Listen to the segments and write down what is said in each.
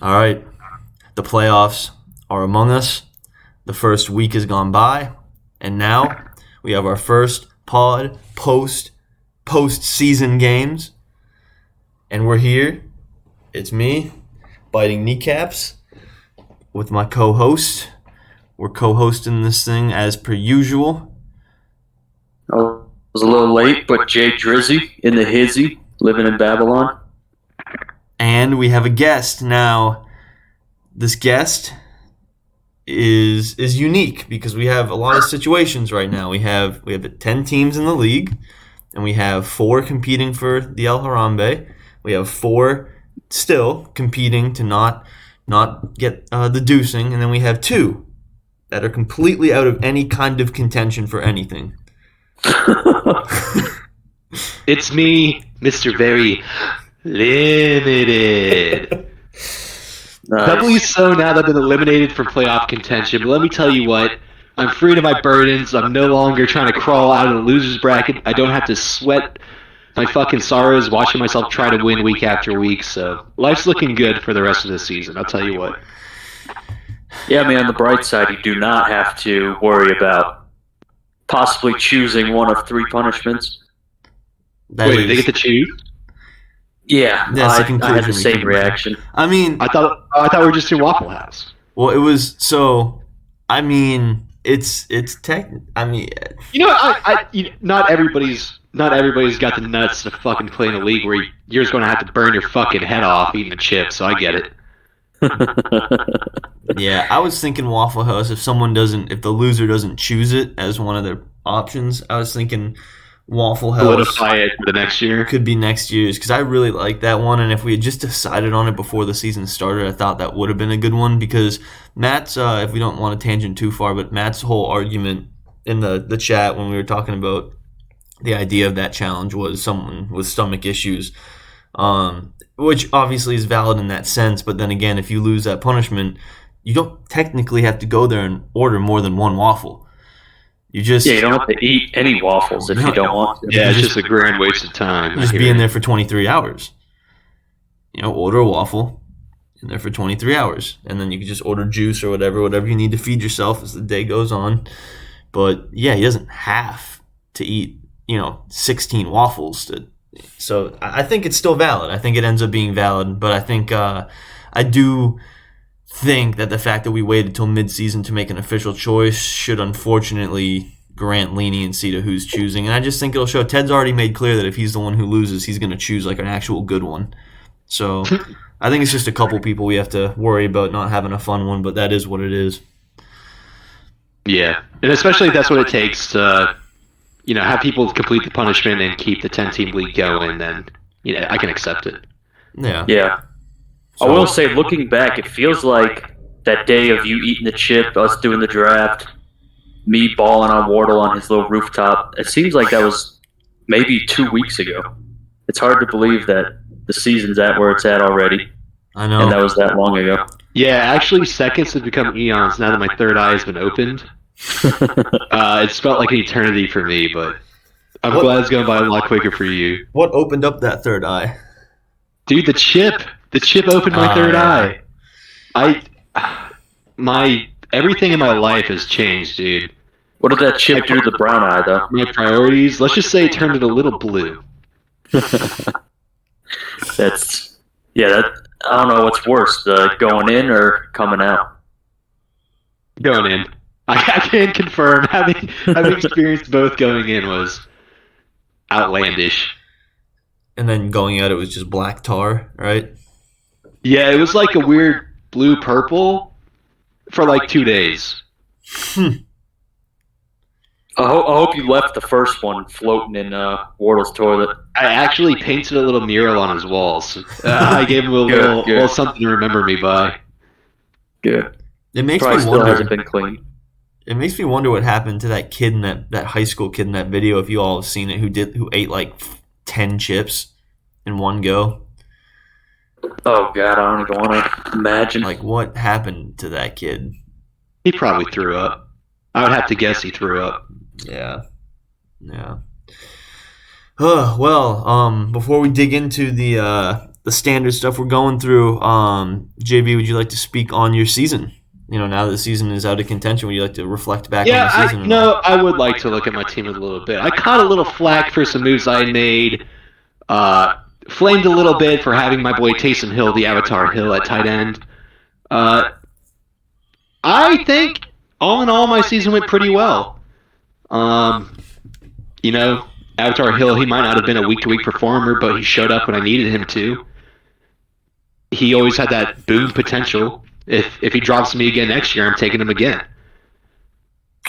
All right. The playoffs are among us. The first week has gone by, and now we have our first postseason games, and we're here. It's me, biting kneecaps, with my co-host. We're co-hosting this thing as per usual. I was a little late, but Jay Drizzy in the hizzy, living in Babylon. And we have a guest now. This guest is unique because we have a lot of situations right now. We have 10 teams in the league, and we have 4 competing for the El Harambe. We have 4 still competing to not get the Dusing, and then we have 2 that are completely out of any kind of contention for anything. It's me, Mr. Very Limited. Doubly so now that I've been eliminated from playoff contention. But let me tell you what, I'm free to my burdens. I'm no longer trying to crawl out of the loser's bracket. I don't have to sweat my fucking sorrows watching myself try to win week after week. So life's looking good for the rest of the season, I'll tell you what. Yeah, I mean, on the bright side, you do not have to worry about possibly choosing one of 3 punishments. Wait, they get to choose? Yeah, I had the same reaction. I mean, I thought we were just in Waffle House. Well, it was so. I mean, it's tech. I mean, you know, not everybody's got the nuts to fucking play in a league where you're just going to have to burn your fucking head off eating a chip. So I get it. Yeah, I was thinking Waffle House. If the loser doesn't choose it as one of their options, I was thinking Waffle House. Solidify it for the next year. Could be next year's, because I really like that one, and if we had just decided on it before the season started, I thought that would have been a good one, because Matt's, if we don't want to tangent too far, but Matt's whole argument in the chat when we were talking about the idea of that challenge was someone with stomach issues, which obviously is valid in that sense, but then again, if you lose that punishment, you don't technically have to go there and order more than one waffle. You don't have to eat any waffles if you don't want to. Yeah, it's just a grand waste of time. Just be in there for 23 hours. Order a waffle, in there for 23 hours. And then you can just order juice or whatever you need to feed yourself as the day goes on. But, yeah, he doesn't have to eat, 16 waffles. So I think it's still valid. I think it ends up being valid. But I think I do think that the fact that we waited till mid-season to make an official choice should unfortunately grant leniency to who's choosing. And I just think it'll show Ted's already made clear that if he's the one who loses, he's going to choose like an actual good one. So I think it's just a couple people we have to worry about not having a fun one, but that is what it is. Yeah, and especially if that's what it takes to, have people complete the punishment and keep the 10-team league going, then, I can accept it. Yeah. Yeah. So, I will say, looking back, it feels like that day of you eating the chip, us doing the draft, me balling on Wardle on his little rooftop, it seems like that was maybe 2 weeks ago. It's hard to believe that the season's at where it's at already. I know. And that was that long ago. Yeah, actually, seconds have become eons now that my third eye has been opened. It's felt like an eternity for me, but I'm glad it's going by a lot quicker for you. What opened up that third eye? Dude, the chip. The chip opened my third eye. Everything in my life has changed, dude. What did that chip do to the brown eye, though? My priorities, let's just say it turned it a little blue. I don't know what's worse, going in or coming out? Going in. I can confirm, having experienced both, going in was outlandish. And then going out, it was just black tar, right? Yeah, it was like a weird blue-purple for like 2 days. I hope you left the first one floating in Wardle's toilet. I actually painted a little mural on his walls. I gave him a little something to remember me by. Good. It makes Probably me wonder. Still hasn't been clean. It makes me wonder what happened to that kid in that high school kid in that video. If you all have seen it, who ate like 10 chips in one go. Oh God, I don't even want to imagine. Like, what happened to that kid? He probably threw up. I would have to guess he threw up. Yeah. Well, before we dig into the the standard stuff we're going through. JB, would you like to speak on your season? Now that the season is out of contention, would you like to reflect back on the season? I would like to look at my team a little bit. I caught a little flack for some moves I made. Flamed a little bit for having my boy Taysom Hill, the Avatar Hill, at tight end. I think, all in all, my season went pretty well. Avatar Hill, he might not have been a week-to-week performer, but he showed up when I needed him to. He always had that boom potential. If he drops me again next year, I'm taking him again.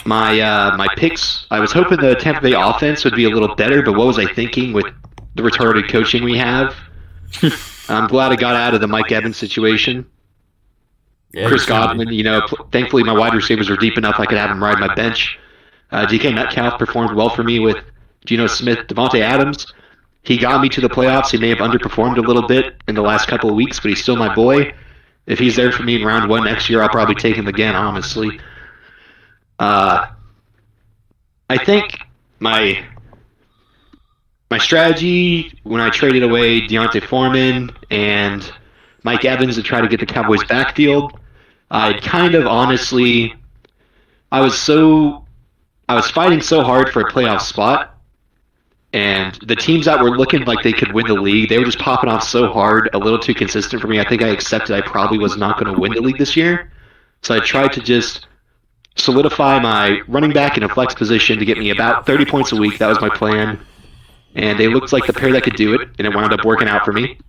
My picks, I was hoping the Tampa Bay offense would be a little better, but what was I thinking with the retarded coaching we have? I'm glad I got out of the Mike Evans situation. Yeah, Chris Godwin, thankfully my wide receivers were deep enough I could have him ride my bench. DK Metcalf performed well for me with Geno Smith, Devontae Adams. He got me to the playoffs. He may have underperformed a little bit in the last couple of weeks, but he's still my boy. If he's there for me in round 1 next year, I'll probably take him again, honestly. I think my strategy when I traded away Deontay Foreman and Mike Evans to try to get the Cowboys backfield, I was fighting so hard for a playoff spot, and the teams that were looking like they could win the league, they were just popping off so hard, a little too consistent for me. I think I accepted I probably was not going to win the league this year. So I tried to just solidify my running back in a flex position to get me about 30 points a week. That was my plan. And they looked like the pair that could do it, and it wound up working out for me.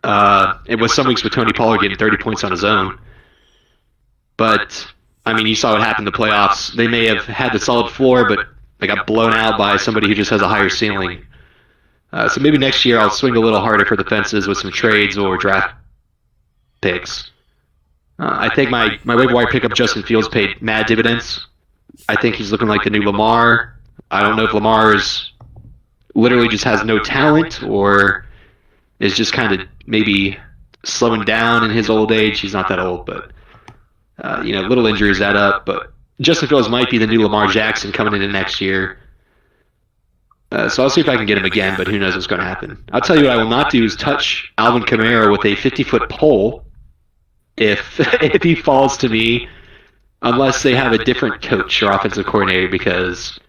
It was some weeks with Tony Pollard getting 30 points on his own. But, you saw what happened in the playoffs. They may have had the solid floor, but they got blown out by somebody who just has a higher ceiling. So maybe next year I'll swing a little harder for the fences with some trades or draft picks. I think my waiver wire pickup Justin Fields paid mad dividends. I think he's looking like the new Lamar. I don't know if Lamar is literally just has no talent or is just kind of maybe slowing down in his old age. He's not that old, but little injuries add up. But Justin Fields might be the new Lamar Jackson coming into next year. So I'll see if I can get him again, but who knows what's going to happen. I'll tell you what I will not do is touch Alvin Kamara with a 50-foot pole if he falls to me, unless they have a different coach or offensive coordinator, because...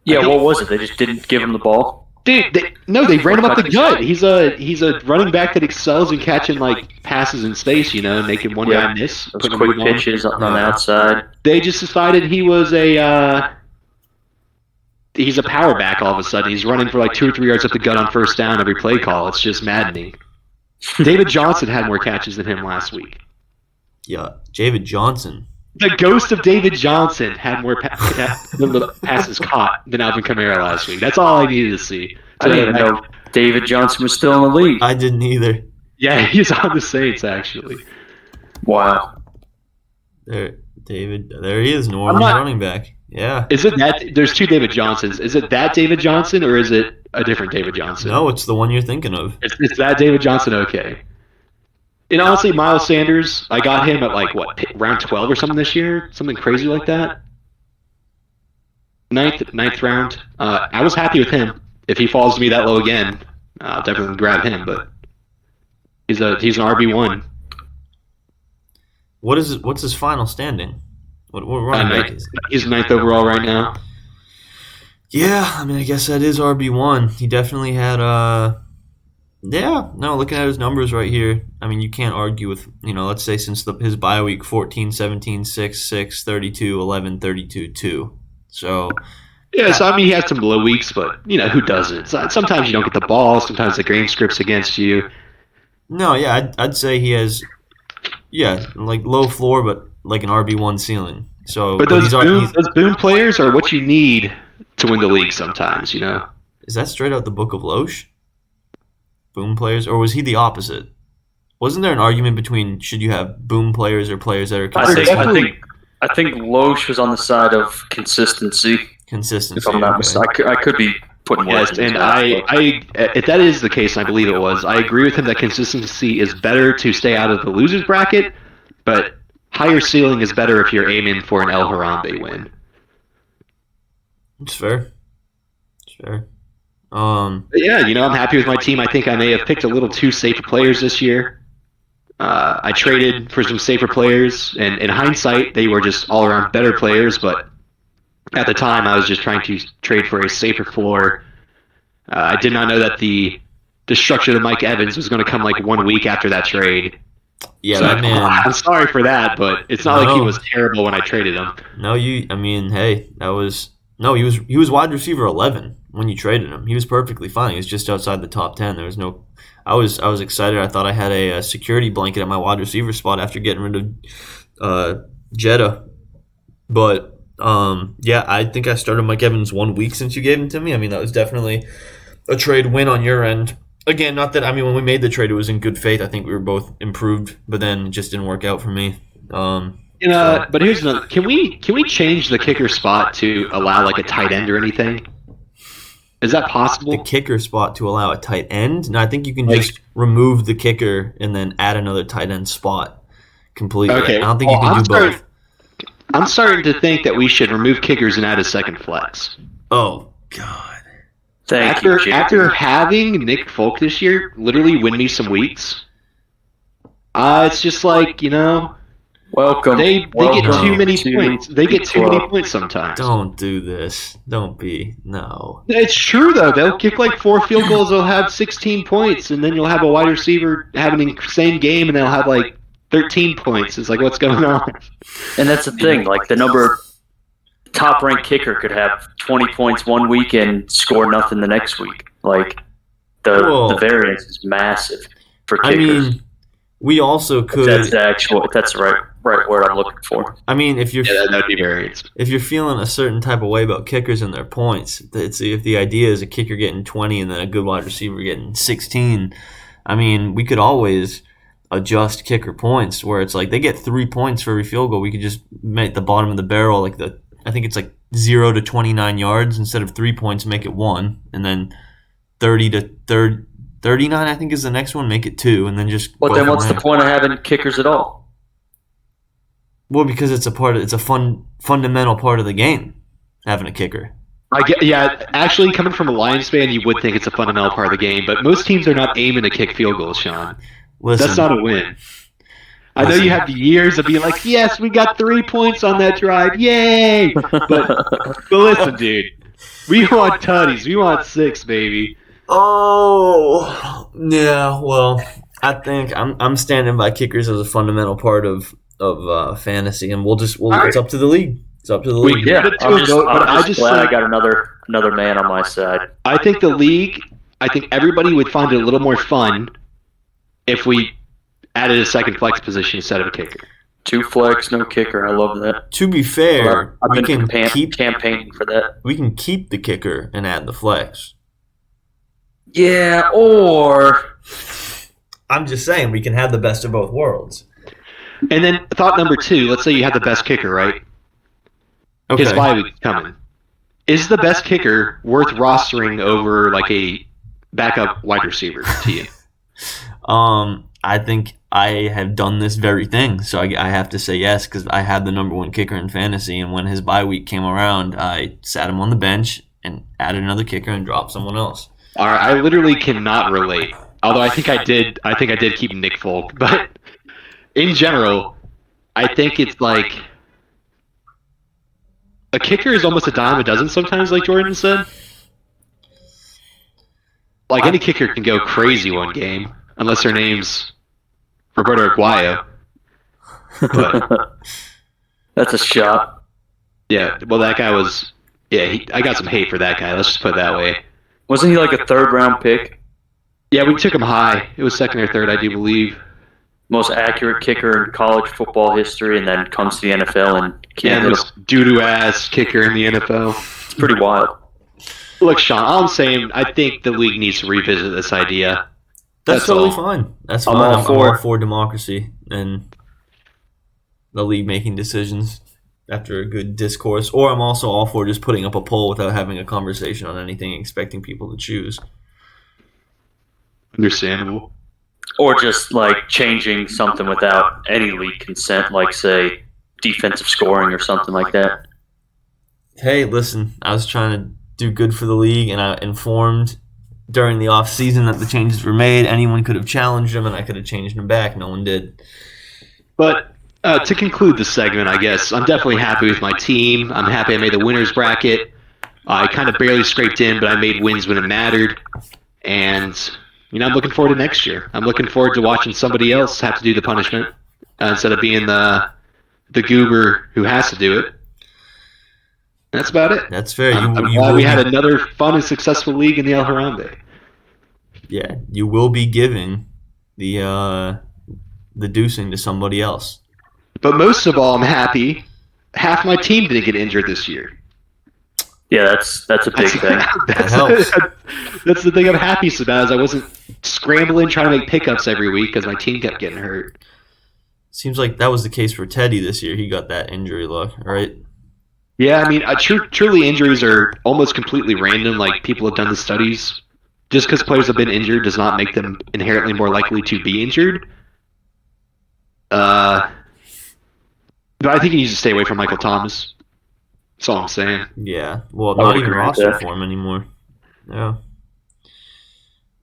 Yeah, what was it? They just didn't give him the ball? Dude, they ran him up the gut. He's a running back that excels in catching passes in space, and making one guy miss. Those quick pitches on the outside. They just decided he was he's a power back all of a sudden. He's running for 2 or 3 yards up the gut on first down every play call. It's just maddening. David Johnson had more catches than him last week. Yeah, David Johnson. The ghost of David Johnson had more passes caught than Alvin Kamara last week. That's all I needed to see. I didn't even know David Johnson was still in the league. I didn't either. Yeah, he's on the Saints, actually. Wow. There he is, Northern running back. Yeah. Is it that? There's 2 David Johnsons. Is it that David Johnson, or is it a different David Johnson? No, it's the one you're thinking of. It's that David Johnson, okay. And honestly, Miles Sanders, I got him at round 12 or something this year? Something crazy like that? Ninth round. I was happy with him. If he falls to me that low again, I'll definitely grab him, but he's an RB1. What's his final standing? What running back is he? He's 9th overall right now. Yeah, I guess that is RB1. He definitely had looking at his numbers right here, you can't argue with, let's say since his bye week, 14, 17, 6, 6, 32, 11, 32, 2. So... Yeah, so he has some low weeks, but, who doesn't? Sometimes you don't get the ball, sometimes the game script's against you. No, yeah, I'd say he has, low floor, but an RB1 ceiling. So, but those boom players are what you need to win the league sometimes, Is that straight out the book of Loesch? Boom players, or was he the opposite? Wasn't there an argument between should you have boom players or players that are consistent? I think Loesch was on the side of consistency. If I'm not mistaken, I could be putting words. Yes, and if that is the case, and I believe it was, I agree with him that consistency is better to stay out of the losers bracket, but higher ceiling is better if you're aiming for an El Harambe win. It's fair. Yeah, I'm happy with my team. I think I may have picked a little too safe players this year. I traded for some safer players, and in hindsight, they were just all-around better players, but at the time, I was just trying to trade for a safer floor. I did not know that the destruction of Mike Evans was going to come like 1 week after that trade. Yeah, So, that man. I'm sorry for that, but it's not like he was terrible when I traded him. No, hey, that was he was wide receiver 11 when you traded him. He was perfectly fine. He was just outside the top 10. There was no. I was excited. I thought I had a security blanket at my wide receiver spot after getting rid of Jetta, but yeah, I think I started Mike Evans 1 week since you gave him to me. I mean, that was definitely a trade win on your end. Again, not that when we made the trade, it was in good faith. I think we were both improved, but then it just didn't work out for me. But here's another. Can we change the kicker spot to allow like a tight end or anything? Is that possible? The kicker spot to allow a tight end? No, I think you can just remove the kicker and then add another tight end spot completely. Okay. I don't think you can do both. I'm starting to think that we should remove kickers and add a second flex. Oh, God. After having Nick Folk this year literally win me some weeks, it's just like, Welcome. They get too many points. They get too many points sometimes. Don't do this. Don't be. No. It's true, though. They'll kick like 4 field goals. They'll have 16 points, and then you'll have a wide receiver have an insane game, and they'll have like 13 points. It's like, what's going on? And that's the thing. Like, the top-ranked kicker could have 20 points 1 week and score nothing the next week. Like, the variance is massive for kickers. I mean, we also could. That's the right word I'm looking for. I mean, if you're that'd be variance. If you're feeling a certain type of way about kickers and their points, if the idea is a kicker getting 20 and then a good wide receiver getting 16, I mean, we could always adjust kicker points where it's like they get 3 points for every field goal. We could just make the bottom of the barrel I think it's like 0 to 29 yards instead of 3 points, make it 1, and then 30 to 39, I think, is the next one. Make it 2, and then just. But then, what's the point of having kickers at all? Well, because it's a fundamental part of the game, having a kicker. Actually, coming from a Lions fan, you would think it's a fundamental part of the game, but most teams are not aiming to kick field goals, Sean. Listen, that's not a win. I know you have years of being like, yes, we got 3 points on that drive, yay! But listen, dude, we want tutties, we want 6, baby. Oh, yeah. Well, I think I'm standing by kickers as a fundamental part of fantasy, and it's up to the league. It's up to the league. I'm just glad I got another man on my side. I think everybody would find it a little more fun if we added a second flex position instead of a kicker. 2 flex, no kicker. I love that. To be fair, I've been campaigning for that. We can keep the kicker and add the flex. Yeah, or I'm just saying we can have the best of both worlds. And then thought number 2, let's say you have the best kicker, right? Okay. His bye week's coming. Is the best kicker worth rostering over like a backup wide receiver to you? I think I have done this very thing, so I have to say yes because I had the number 1 kicker in fantasy, and when his bye week came around, I sat him on the bench and added another kicker and dropped someone else. All right, I literally cannot relate. Although I think I did keep Nick Folk, but in general, I think it's like a kicker is almost a dime a dozen sometimes, like Jordan said. Like any kicker can go crazy one game, unless their name's Roberto Aguayo. But, that's a shot. Yeah, well, that guy was. Yeah, I got some hate for that guy. Let's just put it that way. Wasn't he like a 3rd-round pick? Yeah, we took him high. It was 2nd or 3rd, I do believe. Most accurate kicker in college football history, and then comes to the NFL and can't most doo-doo ass kicker in the NFL. It's pretty wild. Look, Sean, all I'm saying, I think the league needs to revisit this idea. That's totally fine. That's fine. I'm all for democracy and the league making decisions after a good discourse. Or I'm also all for just putting up a poll without having a conversation on anything, expecting people to choose. Understandable. Or just like changing something without any league consent, like say defensive scoring or something like that. Hey, listen, I was trying to do good for the league, and I informed during the off season that the changes were made. Anyone could have challenged them, and I could have changed them back. No one did. But to conclude the segment, I guess I'm definitely happy with my team. I'm happy I made the winners bracket. I kind of barely scraped in, but I made wins when it mattered. And I'm looking forward to next year. I'm looking forward to watching somebody else have to do the punishment instead of being the goober who has to do it. That's about it. That's fair. I'm glad we had another fun and successful league in the El Harambe. Yeah, you will be giving the Dusing to somebody else. But most of all, I'm happy half my team didn't get injured this year. Yeah, that's a big thing. That helps. That's the thing I'm happiest about, is I wasn't scrambling trying to make pickups every week because my team kept getting hurt. Seems like that was the case for Teddy this year. He got that injury luck, right? Yeah, I mean, truly injuries are almost completely random. Like, people have done the studies. Just because players have been injured does not make them inherently more likely to be injured. But I think he needs to stay away from Michael Thomas. That's all I'm saying. Yeah. Well, not even roster form anymore. Yeah.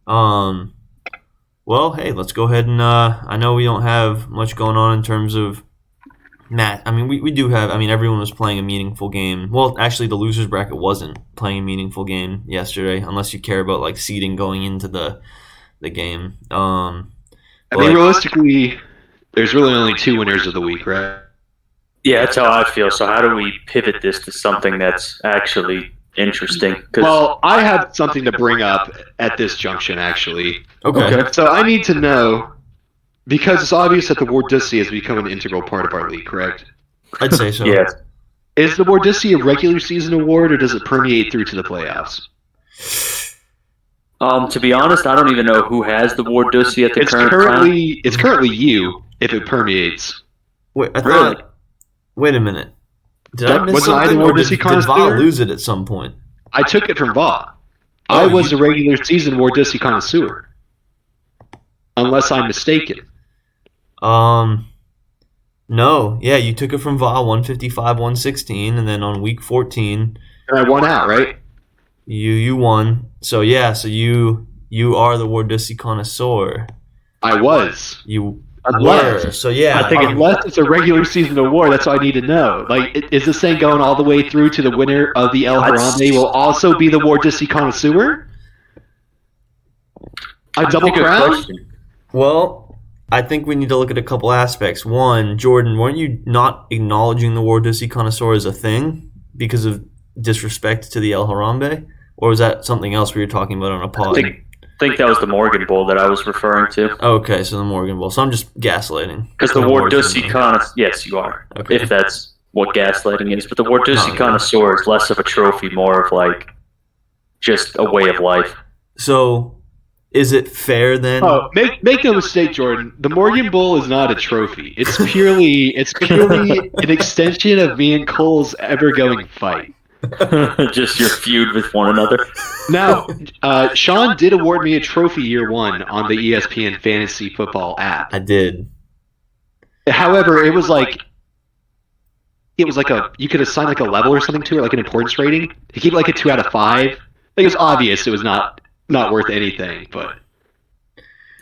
Well, hey, let's go ahead and I know we don't have much going on in terms of Matt. I mean, we do have. I mean, everyone was playing a meaningful game. Well, actually, the losers bracket wasn't playing a meaningful game yesterday, unless you care about like seeding going into the game. I mean, realistically, there's really only 2 winners of the week, right? Yeah, that's how I feel. So how do we pivot this to something that's actually interesting? Well, I have something to bring up at this junction, actually. Okay. So I need to know, because it's obvious that the Wardissi has become an integral part of our league, correct? I'd say so. Yeah. Is the Wardissi a regular season award, or does it permeate through to the playoffs? To be honest, I don't even know who has the Wardissi at the current time. It's currently you, if it permeates. Wait, I thought. Really? Wait a minute. Did I miss Wasn't I something, the or did Wardissi Va connoisseur? lose it at some point? I took it from Va. Oh, I was the regular season Wardissi connoisseur. Unless I'm mistaken. No. Yeah, you took it from Va 155, 116, and then on week 14, And I won out, right? you won. So yeah, so you are the Wardissi connoisseur. I was. You Unless- were. So yeah, I think Unless it's a regular season award, that's all I need to know. Like, is this thing going all the way through to the winner of the El Harambe will also be the Wardissi connoisseur? A double Good crown? question. well, I think we need to look at a couple aspects. One, Jordan, weren't you not acknowledging the Wardissi connoisseur as a thing because of disrespect to the El Harambe? Or was that something else we were talking about on a pod? I think that was the Morgan Bowl that I was referring to. Okay, so the Morgan Bowl. So I'm just gaslighting. Because the Wardissi connoisseur, yes, you are. Okay. If that's what gaslighting is. But the Wardissi No, connoisseur is less of a trophy, more of like just a way of life. So is it fair then? Oh, make no mistake, Jordan. The Morgan Bowl is not a trophy. It's purely an extension of me and Cole's ever-going fight. Just your feud with one another. Now, Sean did award me a trophy year 1 on the ESPN Fantasy Football app. I did. However, it was like you could assign like a level or something to it, like an importance rating. He gave it like a 2 out of 5. It was obvious it was not worth anything, but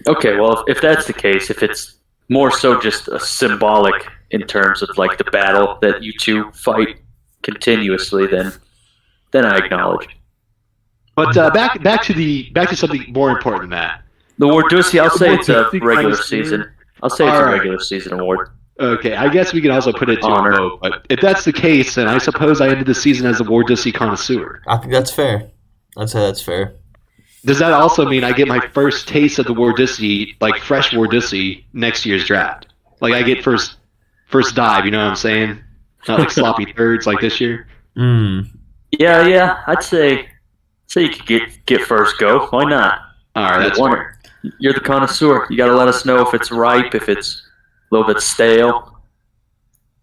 Okay, well, if that's the case, if it's more so just a symbolic in terms of like the battle that you two fight continuously, then I acknowledge. But back to something more important than that. The Wardissi, I'll say it's a regular Wardissi season. I'll say it's a regular season award. Okay, I guess we can also put it to Honor. a vote. But if that's the case, then I suppose I ended the season as a Wardissi connoisseur. I think that's fair. I'd say that's fair. Does that also mean I get my first taste of the Wardissi, like fresh Wardissi, next year's draft? Like I get first dive, you know what I'm saying? Not like sloppy thirds like this year. Yeah, I'd say you could get first go. Why not? All right, that's fair. You're the connoisseur. You got to let us know if it's ripe, if it's a little bit stale.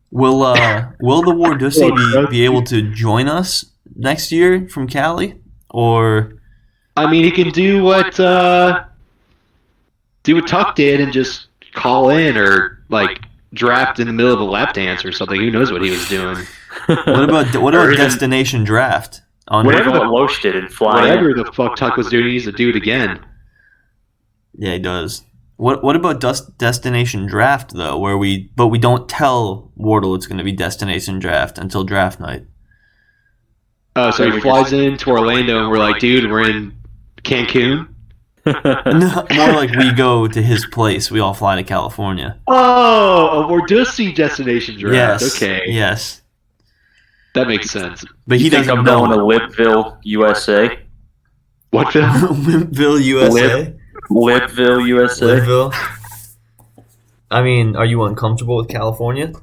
Will the Wardissi be able to join us next year from Cali? Or I mean, he can do what Tuck did and just call in, or like draft in the middle of a lap dance or something. Who knows what he was doing? what about destination draft? Whatever what Loesch did and fly. Whatever the fuck Tuck was doing, he needs to do it again. Yeah, he does. What about destination draft though, where we don't tell Wardle it's going to be destination draft until draft night. Oh, so he flies into Orlando and we're like, dude, we're in Cancun? No, more like we go to his place. We all fly to California. Oh, a more Dusing destination draft. Yes. Okay. Yes. That makes sense. But he doesn't I'm know. going to Lippville, USA. What film? Lippville, USA. Lippville, USA. Lippville. I mean, are you uncomfortable with California?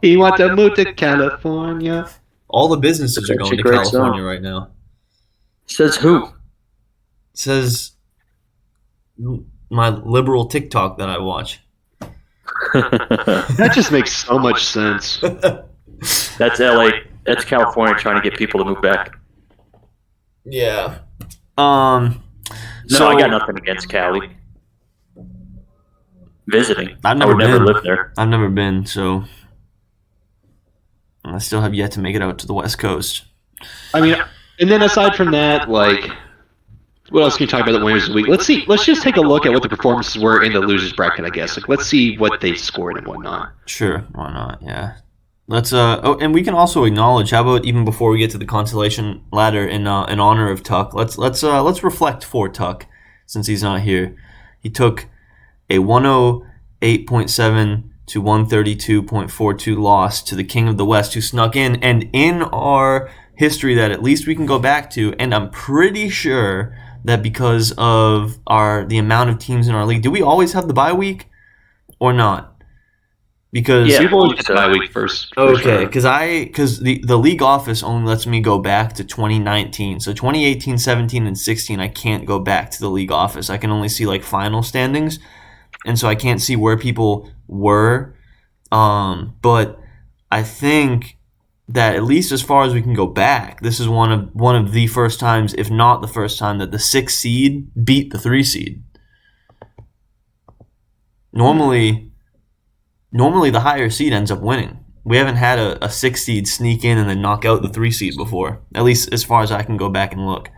He wants to move to California. All the businesses are going to California right now. Says who? It says my liberal TikTok that I watch. That just makes so much sense. That's LA. That's California trying to get people to move back. Yeah. No, I got nothing against Cali. Visiting. I would never live there. I've never been, so I still have yet to make it out to the West Coast. I mean, and then aside from that, like, what else can you talk about the winners of the week? Let's see. Let's just take a look at what the performances were in the losers bracket, I guess. Like, let's see what they scored and whatnot. Sure, why not? Yeah. Let's and we can also acknowledge. How about even before we get to the consolation ladder in honor of Tuck? Let's reflect for Tuck since he's not here. He took a 108.7 to 132.42 loss to the King of the West, who snuck in, and in our history that at least we can go back to, and I'm pretty sure that because of the amount of teams in our league, do we always have the bye week or not? Because we've always had the bye week first. Okay, because the league office only lets me go back to 2019. So 2018, 17, and 16, I can't go back to the league office. I can only see like final standings, and so I can't see where people were. But I think that at least as far as we can go back, this is one of the first times, if not the first time, that the 6 seed beat the 3 seed. Normally the higher seed ends up winning. We haven't had a 6 seed sneak in and then knock out the 3 seed before, at least as far as I can go back and look.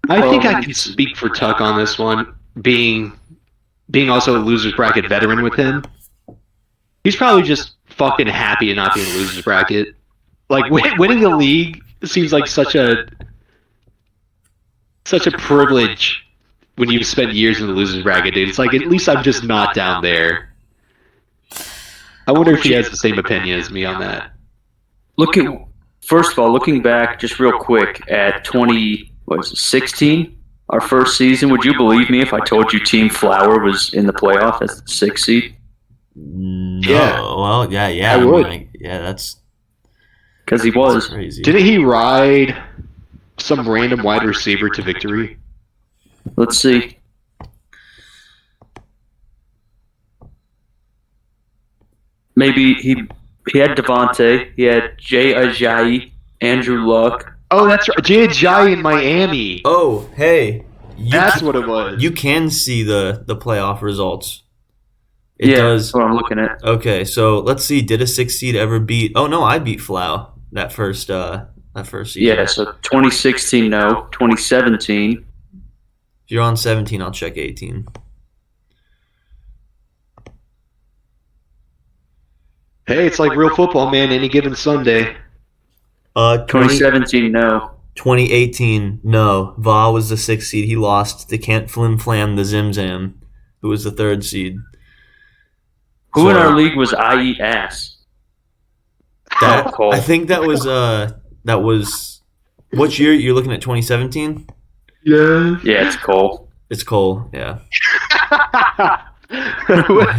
I think I can speak for Tuck on this one, being also a loser's bracket veteran with him. He's probably just fucking happy to not be in the loser's bracket. Like, winning the league seems like such a privilege when you've spent years in the loser's bracket, dude. It's like, at least I'm just not down there. I wonder if he has the same opinion as me on that. First of all, looking back just real quick at 2016, our first season, would you believe me if I told you Team Flower was in the playoff as the 6th seed? No. Yeah. Well, yeah. I would. That's because he was crazy. Didn't he ride some random wide receiver to victory? Let's see. Maybe he had Devontae, he had Jay Ajayi, Andrew Luck. Oh, that's right. Jay Ajayi in Miami. Oh, hey. That's what it was. You can see the playoff results. It Yeah, does. that's what I'm looking at. Okay, so let's see. Did a 6 seed ever beat? Oh no, I beat Flau that first season. Yeah, so 2016, no. 2017. If you're on 17, I'll check 18. Hey, it's like real football, man. Any given Sunday. 2017, no. 2018, no. Va was the 6th seed. He lost to Kent Flim Flam the Zim Zam, who was the 3rd seed. Who in our league was I Eat Ass? I think that was what year? You're looking at 2017? Yeah. Yeah, it's Cole. It's Cole, yeah. What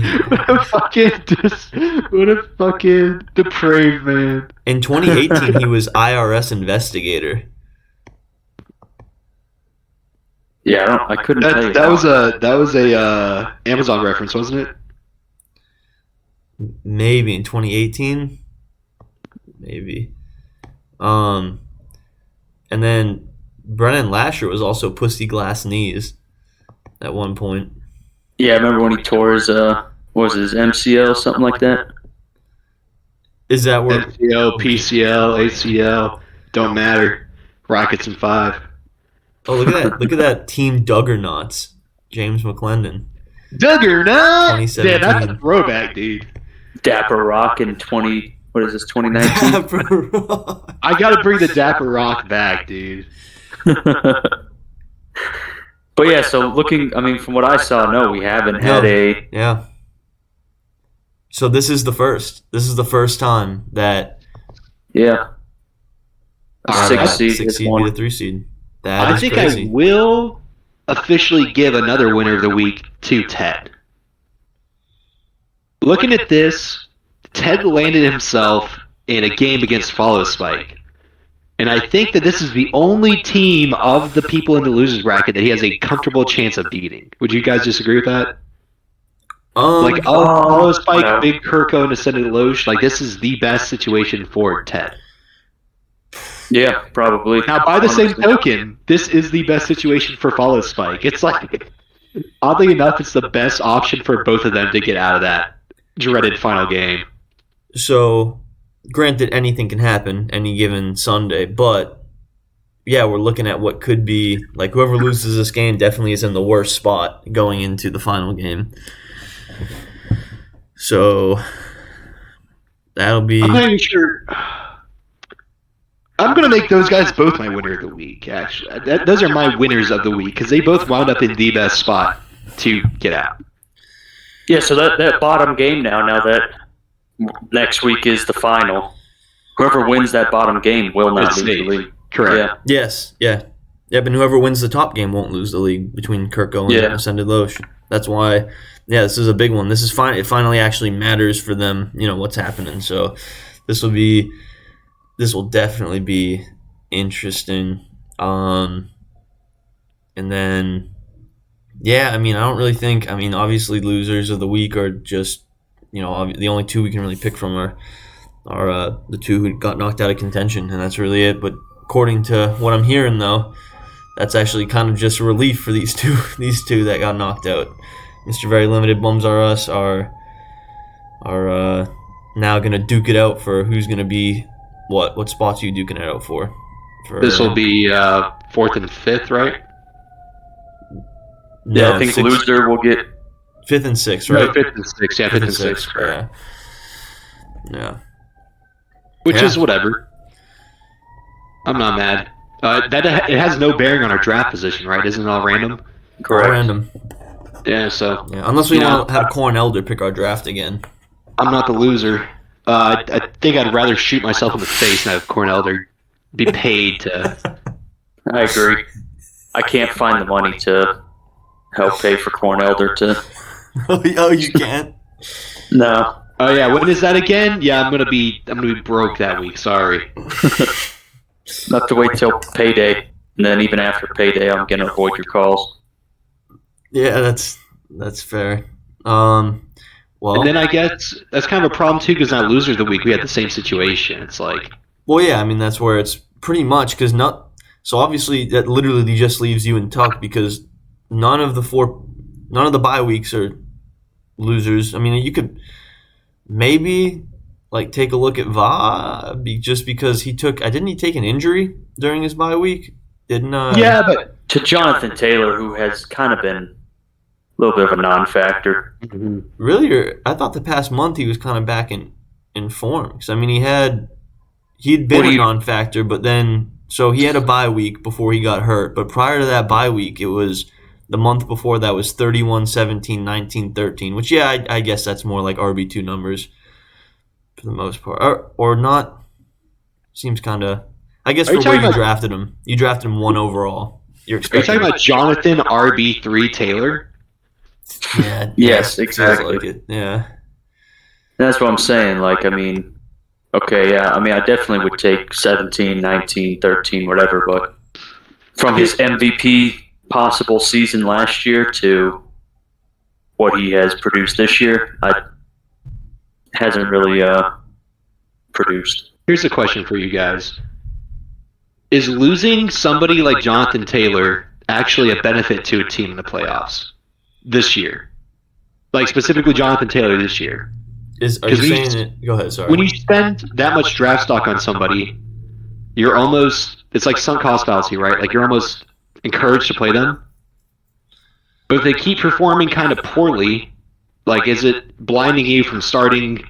a fucking depraved man. In 2018, he was IRS investigator. Yeah, I couldn't tell you. That was a Amazon reference, wasn't it? Maybe in 2018. Maybe. And then Brennan Lasher was also Pussy Glass Knees at one point. Yeah, I remember when he tore his his MCL, something like that. Is that where MCL, PCL, ACL, don't matter. Rockets in 5. Oh, look at that! Look at that team Duggernauts. James McClendon. Duggernaut! 2017. Yeah, that's a throwback, dude. Dapper Rock in 2019? I gotta bring the Dapper Rock back, dude. But yeah, so from what I saw, no, we haven't had a... Yeah. So this is the first. This is the first time that... Yeah. A 6 seed beat a 3 seed. I think crazy. I will officially give another winner of the week to Ted. Looking at this, Ted landed himself in a game against Follow Spike. And I think that this is the only team of the people in the losers bracket that he has a comfortable chance of beating. Would you guys disagree with that? Follow Spike, Big Kirko, and Ascended Loesch, this is the best situation for Ted. Yeah, probably. Now, by the same token, this is the best situation for Follow Spike. It's oddly enough, it's the best option for both of them to get out of that dreaded final game. So, granted, anything can happen any given Sunday, but yeah, we're looking at what could be, whoever loses this game definitely is in the worst spot going into the final game. So, that'll be... I'm not even sure... I'm going to make those guys both my winner of the week, actually. Those are my winners of the week, because they both wound up in the best spot to get out. Yeah, so that bottom game now that next week is the final, whoever wins that bottom game will not lose the league. Correct. Yeah. Yes, yeah. Yeah, but whoever wins the top game won't lose the league between Kirko and Ascended Loesch. That's why, this is a big one. This is fine. It finally actually matters for them, what's happening. So this will definitely be interesting. And then, I don't really think, obviously losers of the week are just, the only two we can really pick from are the two who got knocked out of contention, and that's really it. But according to what I'm hearing, though, that's actually kind of just a relief for these two that got knocked out. Mr. Very Limited, Bums Are Us are now going to duke it out for who's going to be what spots are you duking it out for? This will be 4th and 5th, right? No, I think loser will get 5th and 6th, right? No, 5th and 6th. Yeah, 5th and 6th. Right. Yeah. Which is whatever. I'm not mad. It has no bearing on our draft position, right? Isn't it all random? Correct. All random. Yeah, so... Yeah, unless we want to have Corn Elder pick our draft again. I'm not the loser. I think I'd rather shoot myself in the face than have Corn Elder be paid to... I agree. I can't find the money to help pay for Corn Elder to... Oh, you can't? No. Oh yeah, when is that again? Yeah, I'm gonna be broke that week. Sorry. Have to wait till payday, and then even after payday, I'm gonna avoid your calls. Yeah, that's fair. Well, and then I guess that's kind of a problem too, because not loser of the week we had the same situation. It's well, yeah, that's where it's pretty much so obviously that literally just leaves you in tuck because none of the bye weeks are losers. You could maybe take a look at Va just because didn't he take an injury during his bye week? Yeah, but to Jonathan Taylor, who has kind of been a little bit of a non-factor. Mm-hmm. Really? I thought the past month he was kind of back in form. Because, he'd been a non-factor, but then... So he had a bye week before he got hurt. But prior to that bye week, it was... The month before that was 31, 17, 19, 13. Which, I guess that's more like RB2 numbers for the most part. Or not. Seems kind of... I guess for where you drafted him. You drafted him 1 overall. Are you talking about Jonathan RB3 Taylor? Yeah. Yes, exactly. Like it. Yeah. That's what I'm saying. Okay, yeah. I definitely would take 17, 19, 13, whatever. But from his MVP possible season last year to what he has produced this year, hasn't really produced. Here's a question for you guys. Is losing somebody like Jonathan Taylor actually a benefit to a team in the playoffs this year? Specifically Jonathan Taylor this year. Are you saying it? Go ahead, sorry. When you spend that much draft stock on somebody, you're almost it's like sunk cost fallacy, right? Like you're almost encouraged to play them. But if they keep performing kind of poorly, like is it blinding you from starting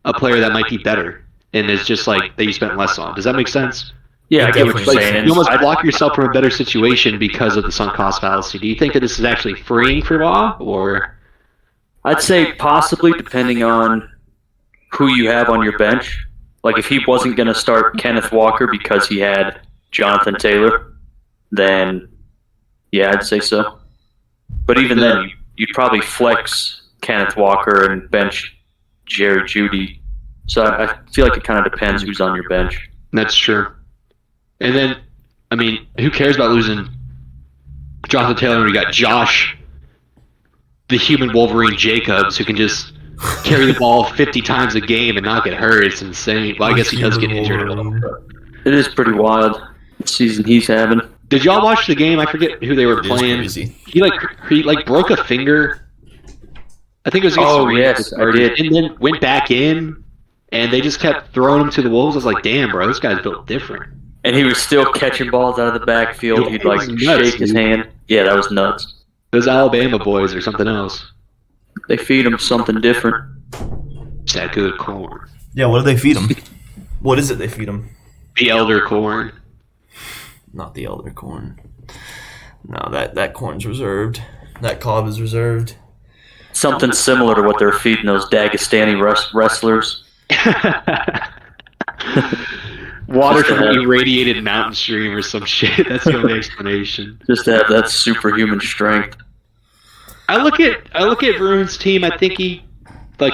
a player that might be better and is just like that you spent less on? Does that make sense? Yeah, I get what you're definitely saying. You almost block yourself from a better situation because of the sunk cost fallacy. Do you think that this is actually freeing for Law, or? I'd say possibly, depending on who you have on your bench. Like if he wasn't going to start Kenneth Walker because he had Jonathan Taylor, then yeah, I'd say so. But even then, you'd probably flex Kenneth Walker and bench Jerry Jeudy. So I feel like it kind of depends who's on your bench. That's true. And then, I mean, who cares about losing Jonathan Taylor when we got Josh, the human Wolverine Jacobs, who can just carry the ball 50 times a game and not get hurt? It's insane. Well, I guess he does get injured a little. It is pretty wild, the season he's having. Did y'all watch the game? I forget who they were playing. He broke a finger. I think it was against the Rangers, yes, I did. And then went back in, and they just kept throwing him to the Wolves. I was like, damn, bro, this guy's built different. And he was still catching balls out of the backfield. He'd like shake his hand. Yeah, that was nuts. Those Alabama boys or something else. They feed him something different. It's that good corn. Yeah, what do they feed him? What is it they feed him? The elder corn. Not the elder corn. No, that corn's reserved. That cob is reserved. Something similar to what they're feeding those Dagestani wrestlers. Water from an irradiated mountain stream or some shit. That's the only explanation. Just to have that superhuman strength. I look at Bruins' team. I think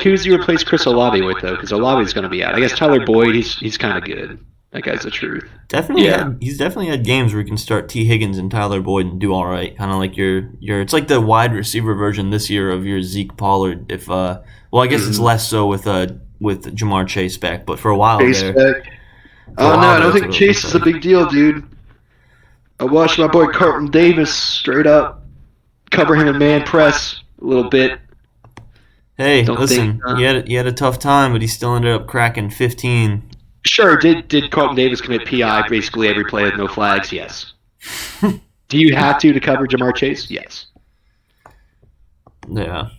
who's he replace Chris Olave with though? Because Olave's going to be out. I guess Tyler Boyd. He's kind of good. That guy's the truth. He's definitely had games where you can start T. Higgins and Tyler Boyd and do all right. Kind of like your it's like the wide receiver version this year of your Zeke Pollard. If I guess it's less so with Jamar Chase back, but for a while there. Oh no, I don't think Chase is a big deal, dude. I watched my boy Carlton Davis straight up cover him in man press a little bit. Hey, listen, he had a tough time, but he still ended up cracking 15. Sure, did Carlton Davis commit PI basically every play with no flags? Yes. Do you have to cover Jamar Chase? Yes. Yeah.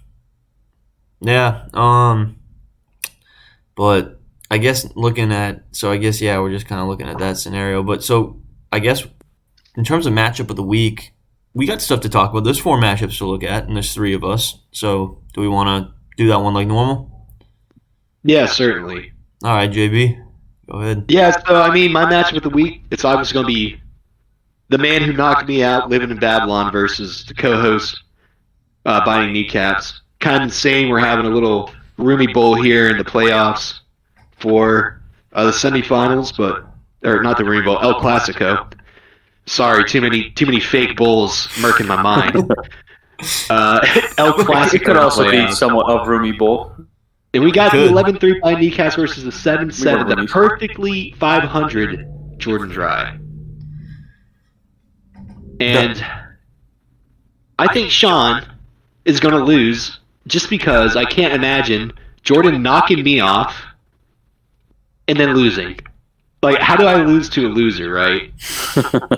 But I guess we're just kind of looking at that scenario. But so I guess in terms of matchup of the week, we got stuff to talk about. There's 4 matchups to look at, and there's 3 of us. So do we want to do that one like normal? Yeah, certainly. All right, JB, go ahead. Yeah, so I mean, my matchup of the week, it's obviously going to be the man who knocked me out living in Babylon versus the co-host biting kneecaps. Kind of the same. We're having a little roomy bowl here in the playoffs for the semifinals, or not the Roomy Bowl, El Clasico. Sorry, too many fake bowls murking my mind. El Clasico. It could also be somewhat of Roomy Bowl. And we got the 11-3 by kneecaps versus the 7-7, the perfectly 500 Jordan Dry. And I think Sean is going to lose just because I can't imagine Jordan knocking me off and then losing. Like, how do I lose to a loser, right?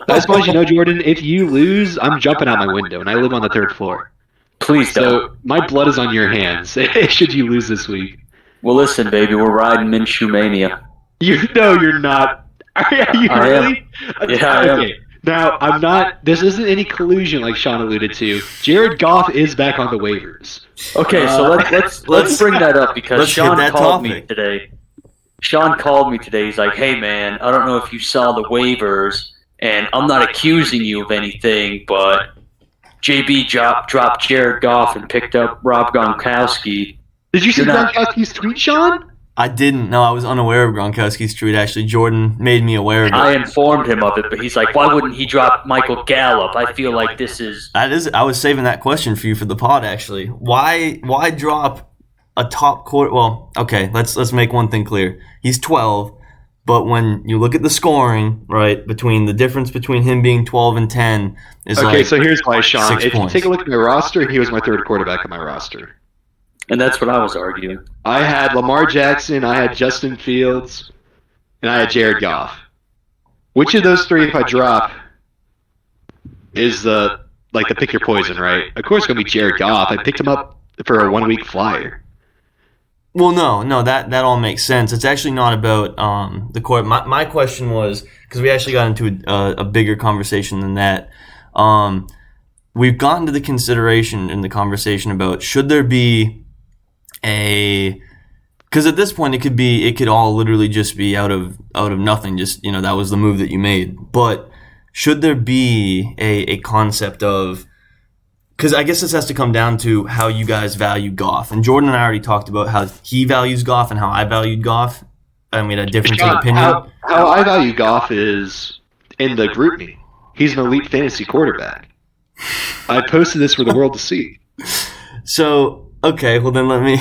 I suppose you know, Jordan, if you lose, I'm jumping out my window, and I live on the 3rd floor. Please don't. So my blood is on your hands should you lose this week. Well, listen, baby, we're riding Minshew Mania. You know you're not. Are you really? Yeah, I am. Okay. Now, I'm not. This isn't any collusion like Sean alluded to. Jared Goff is back on the waivers. Okay, so let's bring that up because Sean called me today. Sean called me today. He's like, "Hey, man, I don't know if you saw the waivers, and I'm not accusing you of anything, but JB dropped Jared Goff and picked up Rob Gronkowski." Did you see Gronkowski's tweet, Sean? I didn't. No, I was unaware of Gronkowski's tweet. Actually, Jordan made me aware of it. I informed him of it, but he's like, "Why wouldn't he drop Michael Gallup? I feel like this is." I was saving that question for you for the pod. Actually, why drop a top quarter? Well, okay, let's make one thing clear. He's 12, but when you look at the scoring, right, between the difference between him being 12 and 10 is okay. So here's why, Sean. If points. You take a look at my roster, he was my 3rd quarterback on my roster. And that's what I was arguing. I had Lamar Jackson, I had Justin Fields, and I had Jared Goff. which of those three, if I drop, is the pick your poison, right? Of course, it's gonna be Jared Goff. I picked him up for a 1 week flyer. Well, no, that all makes sense. It's actually not about the court. My question was, because we actually got into a bigger conversation than that. We've gotten to the consideration in the conversation about should there be because at this point it could all literally just be out of nothing. Just that was the move that you made. But should there be a concept of, because I guess this has to come down to how you guys value Goff. And Jordan and I already talked about how he values Goff and how I valued Goff. I mean, a difference of opinion. How I value Goff is in the group meeting. He's an elite fantasy quarterback. I posted this for the world to see. So, okay, well then let me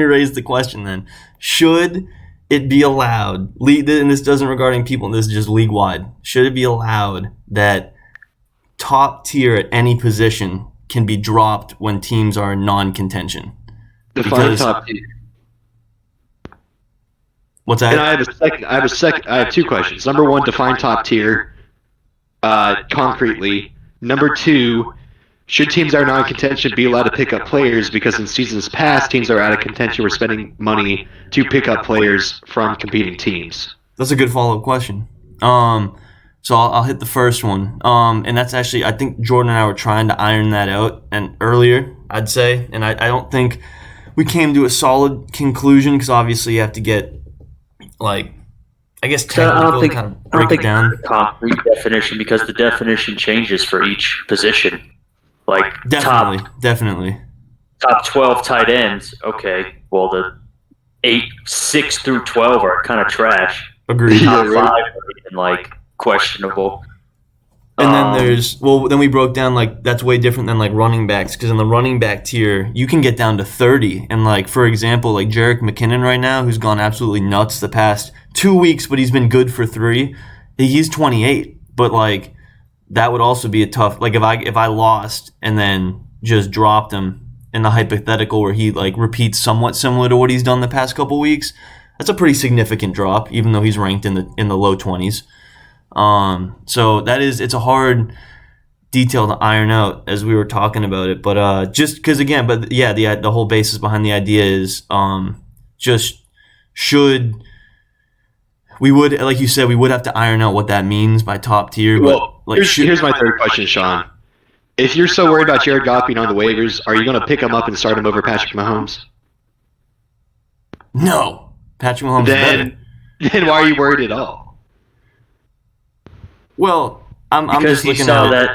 raise the question then. Should it be allowed, and this doesn't regarding people, this is just league-wide, should it be allowed that top tier at any position can be dropped when teams are in non-contention? Define top tier. What's that? And I have two questions. Number one, define top tier concretely. Number two, should teams that are non-contention be allowed to pick up players? Because in seasons past, teams that are out of contention were spending money to pick up players from competing teams. That's a good follow-up question. So I'll hit the first one. And that's actually, I think Jordan and I were trying to iron that out and earlier, I'd say. And I don't think we came to a solid conclusion because obviously you have to get, I guess technical to kind of break it down. Concrete definition, because the definition changes for each position. Definitely. Top 12 tight ends. Okay, well the 6 through 12 are kind of trash. Agreed. Top 5 are even questionable. And then then we broke down that's way different than running backs, because in the running back tier you can get down to 30. And for example, Jerick McKinnon right now, who's gone absolutely nuts the past 2 weeks, but he's been good for 3. He's 28, but that would also be a tough. If I lost and then just dropped him in the hypothetical where he repeats somewhat similar to what he's done the past couple weeks, that's a pretty significant drop, even though he's ranked in the low 20s. So it's a hard detail to iron out as we were talking about it, but just because the whole basis behind the idea is just should. We would, like you said, we would have to iron out what that means by top tier. Well, here's my third question, Sean. If you're so worried about Jared Goff being on the waivers, are you going to pick him up and start him over Patrick Mahomes? No. Patrick Mahomes is better. Then why are you worried at all? Well, I'm just looking at it.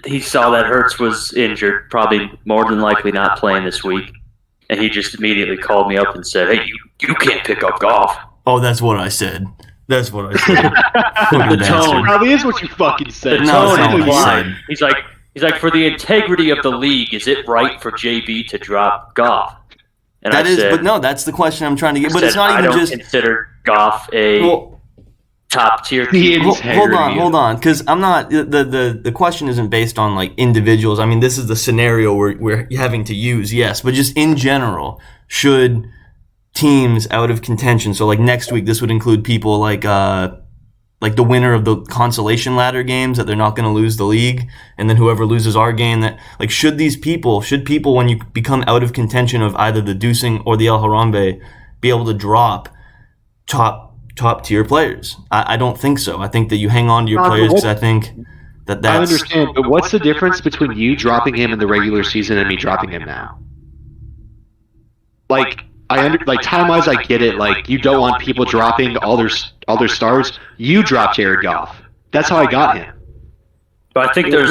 He saw that Hurts was injured, probably more than likely not playing this week, and he just immediately called me up and said, "Hey, you can't pick up Goff." Oh, that's what I said. The tone probably is what you fucking said. No, that's not what I said. He's like, for the integrity of the league, is it right for JB to drop Goff? And that's the question I'm trying to get. But it's not even just. I don't consider Goff a top tier. Hold on, because I'm not. The question isn't based on individuals. I mean, this is the scenario we're having to use. Yes, but just in general, should teams out of contention, so next week this would include people like the winner of the consolation ladder games that they're not going to lose the league, and then whoever loses our game, that should people when you become out of contention of either the Dusing or the El Harambe be able to drop top tier players? I don't think so. I think that you hang on to your players because I think that's... I understand, but what's the difference between you dropping him in the regular season and me dropping him now? Time-wise, I get it. You don't want people dropping all their stars. You dropped Jared Goff. That's how I got him. But I think there's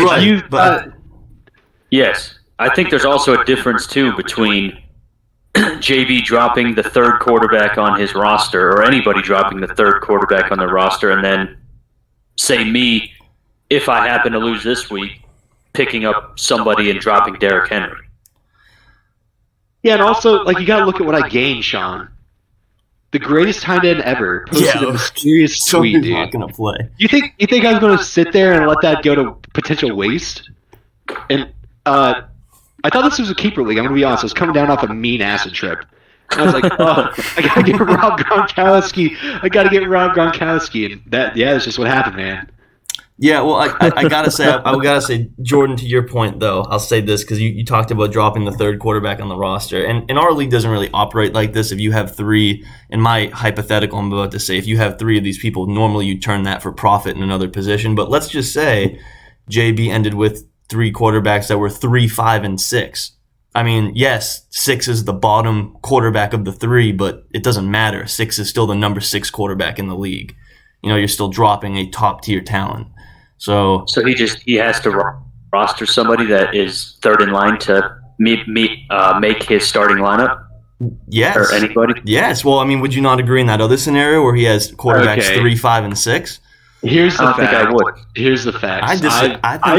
yes, I think there's also a difference too between JB dropping the third quarterback on his roster, or anybody dropping the third quarterback on their roster, and then say me, if I happen to lose this week, picking up somebody and dropping Derrick Henry. Yeah, and also, you gotta look at what I gained, Sean. The greatest tight end ever posted a mysterious tweet, dude. Not gonna play. You think I was gonna sit there and let that go to potential waste? And I thought this was a keeper league. I'm gonna be honest. I was coming down off a mean acid trip. I was like, oh, I gotta get Rob Gronkowski. And that's just what happened, man. Yeah, well, I gotta say, I gotta say, Jordan, to your point though, I'll say this because you talked about dropping the third quarterback on the roster, and our league doesn't really operate like this. If you have three, in my hypothetical, I'm about to say, if you have three of these people, normally you turn that for profit in another position. But let's just say JB ended with three quarterbacks that were 3, 5, and 6. I mean, yes, 6 is the bottom quarterback of the three, but it doesn't matter. 6 is still the number 6 quarterback in the league. You're still dropping a top tier talent. So he has to roster somebody that is third in line to make his starting lineup. Yes. Or anybody. Yes. Well, I mean, would you not agree in that other scenario where he has quarterbacks 3, 5, and 6? Here's the fact. I think I would. Here's the fact. I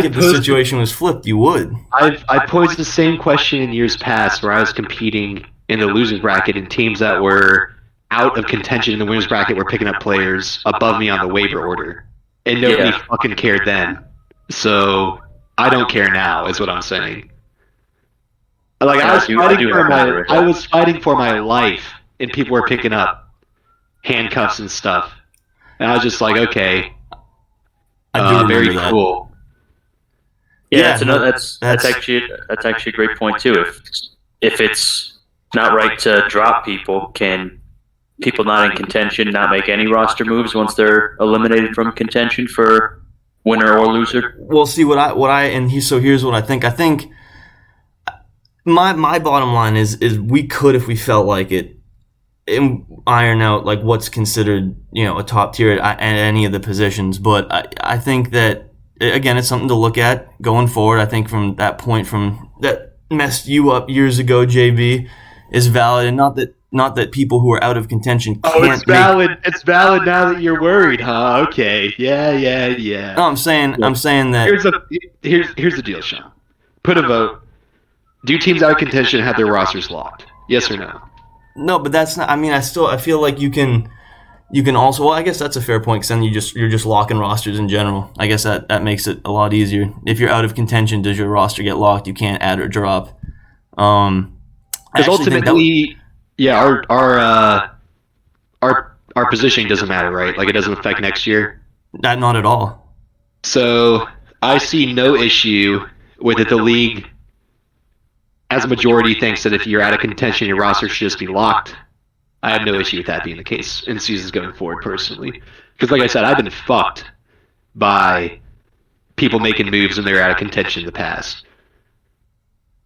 think if the situation was flipped, you would. I posed the same question in years past where I was competing in the losers bracket and teams that were out of contention in the winners bracket were picking up players above me on the waiver order. And nobody fucking cared then. So I don't care now, is what I'm saying. Like I was fighting for my life, and people were picking up handcuffs and stuff, and I was just like, okay, very cool. Yeah, that's actually a great point too. If it's not right to drop people, can people not in contention not make any roster moves once they're eliminated from contention for winner or loser? Well, see here's what I think. I think my bottom line is we could, if we felt like it, iron out like what's considered a top tier at any of the positions. But I think that again, it's something to look at going forward. I think from that point that messed you up years ago, JB, is valid, and not that people who are out of contention can't. Oh, it's valid. It's valid now that you're worried, huh? Okay. Yeah. No, I'm saying that. Here's the deal, Sean. Put a vote. Do teams out of contention have their rosters locked? Yes or no? No, but that's not. I mean, I feel like you can also. Well, I guess that's a fair point. Because then you're just locking rosters in general. I guess that makes it a lot easier. If you're out of contention, does your roster get locked? You can't add or drop. Because ultimately. Yeah, our positioning doesn't matter, right? Like it doesn't affect next year. Not at all. So I see no issue with it. The league, as a majority, thinks that if you're out of contention, your roster should just be locked. I have no issue with that being the case in seasons going forward, personally. Because like I said, I've been fucked by people making moves when they're out of contention in the past.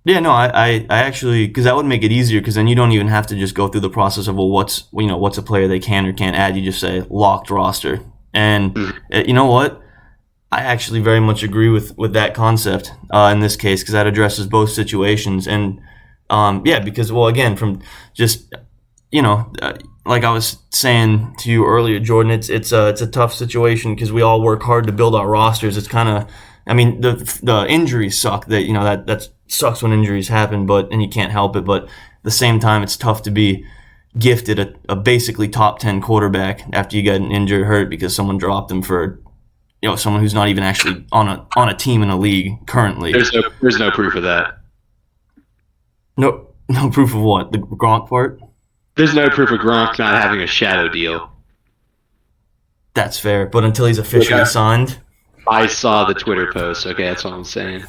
Yeah, no, I actually, because that would make it easier, because then you don't even have to just go through the process of, well, what's a player they can or can't add. You just say locked roster. And you know what? I actually very much agree with that concept in this case, because that addresses both situations. And because, well, again, from just, like I was saying to you earlier, Jordan, it's a tough situation because we all work hard to build our rosters. It's kind of, I mean, the injuries suck. That sucks when injuries happen, and you can't help it. But at the same time, it's tough to be gifted a basically top 10 quarterback after you get an injured or hurt because someone dropped him for someone who's not even actually on a team in a league currently. There's no proof of that. No proof of what? The Gronk part? There's no proof of Gronk not having a shadow deal. That's fair, but until he's officially signed. I saw the Twitter post. Okay, that's what I'm saying.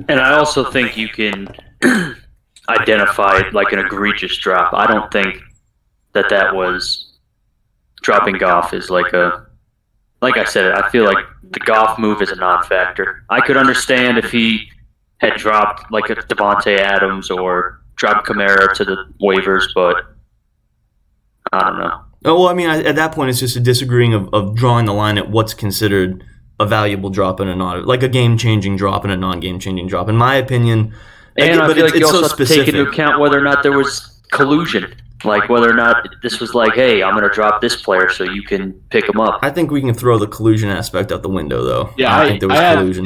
And I also think you can identify like an egregious drop. I don't think that was dropping Goff is like I said, I feel like the Goff move is a non-factor. I could understand if he had dropped like a Devontae Adams or dropped Kamara to the waivers, but I don't know. Oh, well, I mean, at that point, it's just a disagreeing of drawing the line at what's considered a valuable drop and a not, like a game-changing drop and a non-game-changing drop. In my opinion, and I feel like you also have to take into account whether or not there was collusion, like whether or not this was like, hey, I'm going to drop this player so you can pick him up. I think we can throw the collusion aspect out the window, though. Yeah, I think there was collusion.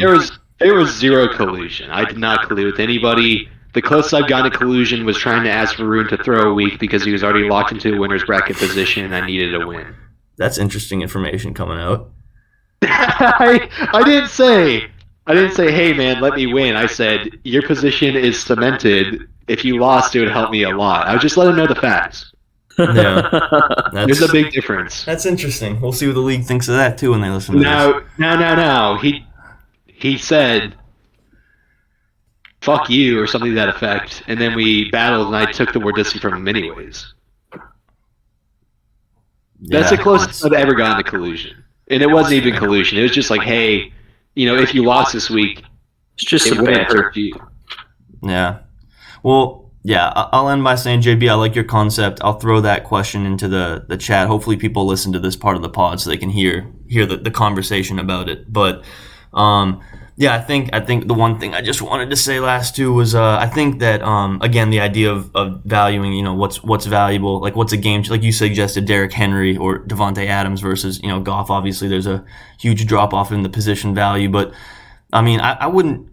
There was zero collusion. I did not collude with anybody. The closest I've gotten to collusion was trying to ask Varun to throw a week because he was already locked into a winner's bracket position and I needed a win. That's interesting information coming out. I didn't say, hey man, let me win. I said your position is cemented If you lost, it would help me a lot. I would just let him know the facts. Yeah, There's a big difference. That's interesting. We'll see what the league thinks of that too when they listen to this. No. He said, "Fuck you" or something to that effect, and then we battled, and I took the word dissing from him anyways. That's the closest I've ever gotten to collusion, and it wasn't even collusion. It was just like, hey, if you lost this week, it's just it wouldn't hurt you. Yeah. Well. Yeah, I'll end by saying, JB, I like your concept. I'll throw that question into the chat. Hopefully people listen to this part of the pod so they can hear the conversation about it. But yeah, I think the one thing I just wanted to say last too was I think that again the idea of valuing what's valuable, like what's a game, like you suggested, Derrick Henry or Devontae Adams versus Goff. Obviously, there's a huge drop off in the position value, but I mean I wouldn't,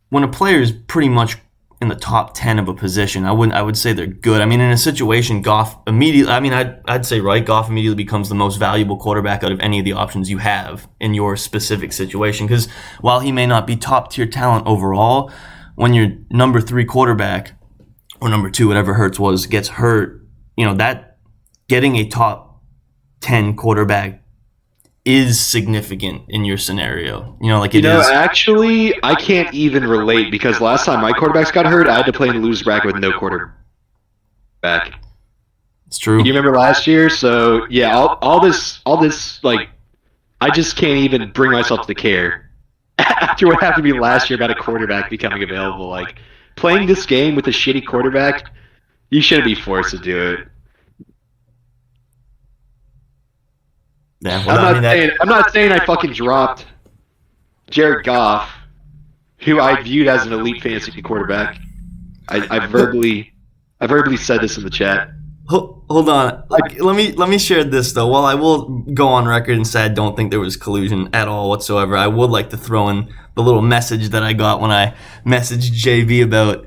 when a player is pretty much in the top 10 of a position, I would say they're good. I mean, in a situation, Goff immediately, I'd say, right, Goff immediately becomes the most valuable quarterback out of any of the options you have in your specific situation. Because while he may not be top tier talent overall, when your number 3 quarterback or number 2, whatever Hurts was, gets hurt, that getting a top 10 quarterback is significant in your scenario. Actually, I can't even relate because last time my quarterbacks got hurt, I had to play in the loser bracket with no quarterback. It's true. You remember last year? So yeah, all this, like, I just can't even bring myself to care after what happened to me last year about a quarterback becoming available. Like, playing this game with a shitty quarterback, you shouldn't be forced to do it. Yeah, well, I'm not saying I fucking dropped Jared Goff, who I viewed as an elite fantasy quarterback. I verbally said this in the chat. Hold on. Let me share this though. While I will go on record and say I don't think there was collusion at all whatsoever, I would like to throw in the little message that I got when I messaged JV about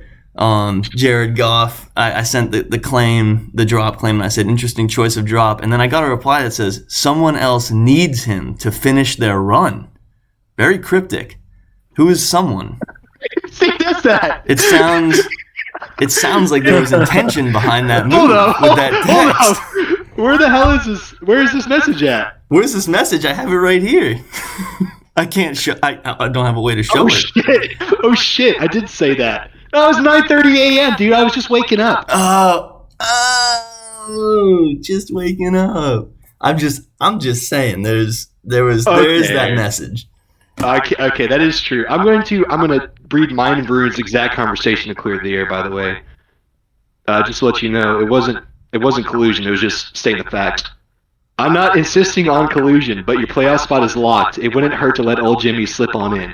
Jared Goff. I sent the drop claim, and I said, interesting choice of drop. And then I got a reply that says, someone else needs him to finish their run. Very cryptic. Who is someone? Who does that? It sounds like there was intention behind that move with that text. Hold on. Where the hell is this? Where is this message at? Where's this message? I have it right here. I can't show. I don't have a way to show it. Oh shit! I did say that. That was 9:30 a.m., dude. I was just waking up. Just waking up. I'm just saying. There is that message. Okay, that is true. I'm gonna read mine and Bruin's exact conversation to clear the air. By the way, just to let you know, it wasn't collusion. It was just stating the facts. I'm not insisting on collusion, but your playoff spot is locked. It wouldn't hurt to let old Jimmy slip on in.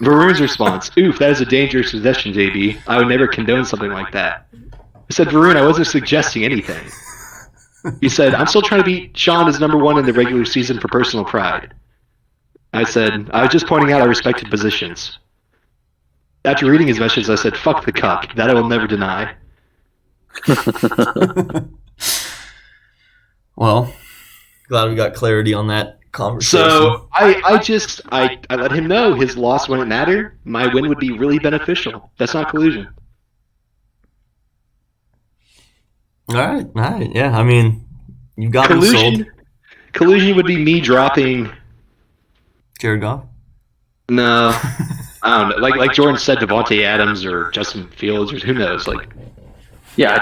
Varun's response: oof, that is a dangerous suggestion, JB. I would never condone something like that. I said, Varun, I wasn't suggesting anything. He said, I'm still trying to beat Sean as number 1 in the regular season for personal pride. I said, I was just pointing out our respected positions. After reading his message, I said, fuck the cuck. That I will never deny. Well, glad we got clarity on that conversation. So I let him know his loss wouldn't matter. My win would be really beneficial. That's not collusion. All right. Yeah, I mean, you got me sold. Collusion would be me dropping Jared Goff? No. I don't know. Like Jordan said, Devontae Adams or Justin Fields or who knows. Yeah, I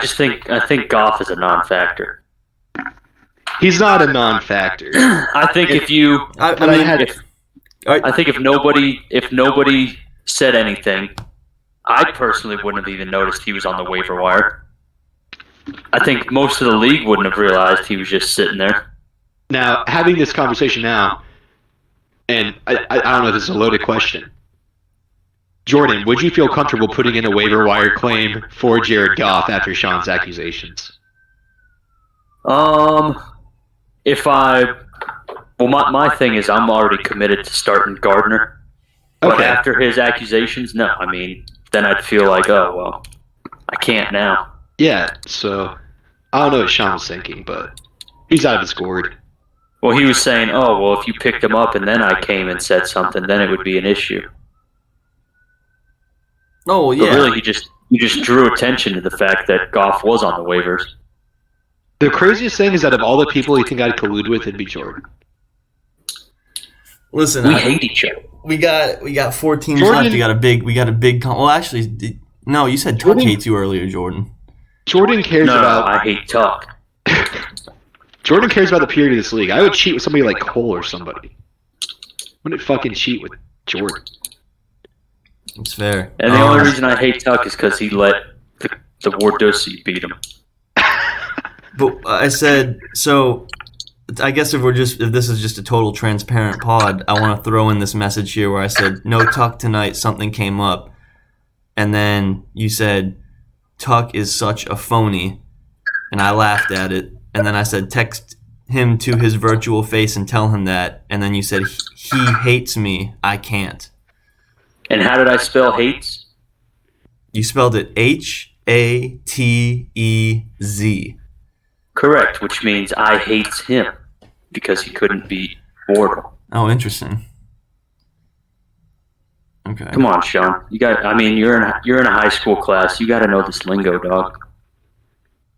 think Goff is a non-factor. He's not a non-factor. I think if nobody said anything, I personally wouldn't have even noticed he was on the waiver wire. I think most of the league wouldn't have realized he was just sitting there. Now, having this conversation now, and I don't know if this is a loaded question. Jordan, would you feel comfortable putting in a waiver wire claim for Jared Goff after Sean's accusations? My thing is I'm already committed to starting Gardner. But Okay. after his accusations, no. I mean, then I'd feel like, oh, well, I can't now. Yeah, so I don't know what Sean was thinking, but he's out of his gourd. Well, he was saying, oh, well, if you picked him up and then I came and said something, then it would be an issue. Oh, yeah. But really, You just drew attention to the fact that Goff was on the waivers. The craziest thing is that of all the people you think I'd collude with, it'd be Jordan. Listen, we hate each other. We got 4 teams left. We got a big. Well, actually, no. You said Tuck hates you earlier, Jordan. Jordan cares about. I hate Tuck. Jordan cares about the period of this league. I would cheat with somebody like Cole or somebody. Wouldn't fucking cheat with Jordan. It's fair. And the only reason I hate Tuck is because he let the Wardussi beat him. But I said so. I guess if this is just a total transparent pod, I want to throw in this message here where I said no Tuck tonight. Something came up, and then you said Tuck is such a phony, and I laughed at it. And then I said text him to his virtual face and tell him that. And then you said he hates me. I can't. And how did I spell hates? You spelled it Hatez. Correct, which means I hates him because he couldn't beat Wardle. Oh, interesting. Okay. Come on, Sean. You're in a high school class. You got to know this lingo, dog.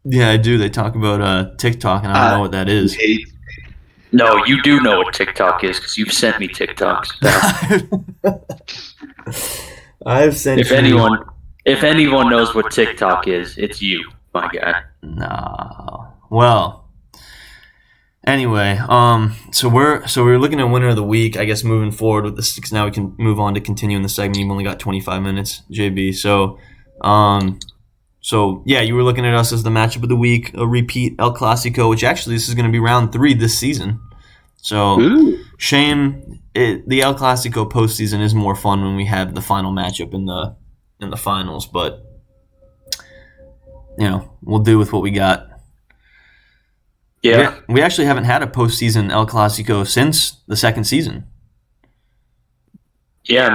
Yeah, I do. They talk about TikTok, and I don't know what that is. No, you do know what TikTok is because you've sent me TikToks. I've sent. If anyone knows what TikTok is, it's you, my guy. No. Well. Anyway, so we're looking at winner of the week. I guess moving forward with this, now we can move on to continuing the segment. You've only got 25 minutes, JB. So yeah, you were looking at us as the matchup of the week, a repeat El Clasico, which actually this is going to be round 3 this season. So shame the El Clasico postseason is more fun when we have the final matchup in the finals, but we'll do with what we got. Yeah, we actually haven't had a postseason El Clasico since the second season. Yeah,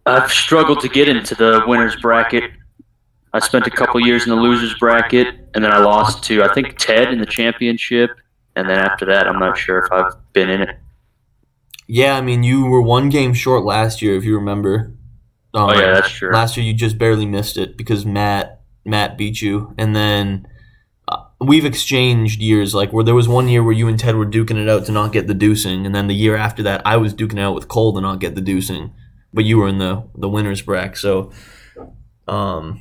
I've struggled to get into the winner's bracket. I spent a couple years in the loser's bracket, and then I lost to, I think, Ted in the championship. And then after that, I'm not sure if I've been in it. Yeah, you were 1 game short last year, if you remember. Oh, yeah, that's true. Last year, you just barely missed it because Matt beat you. And then we've exchanged years, like where there was 1 year where you and Ted were duking it out to not get the deucing. And then the year after that, I was duking it out with Cole to not get the deucing. But you were in the winner's bracket, so yeah,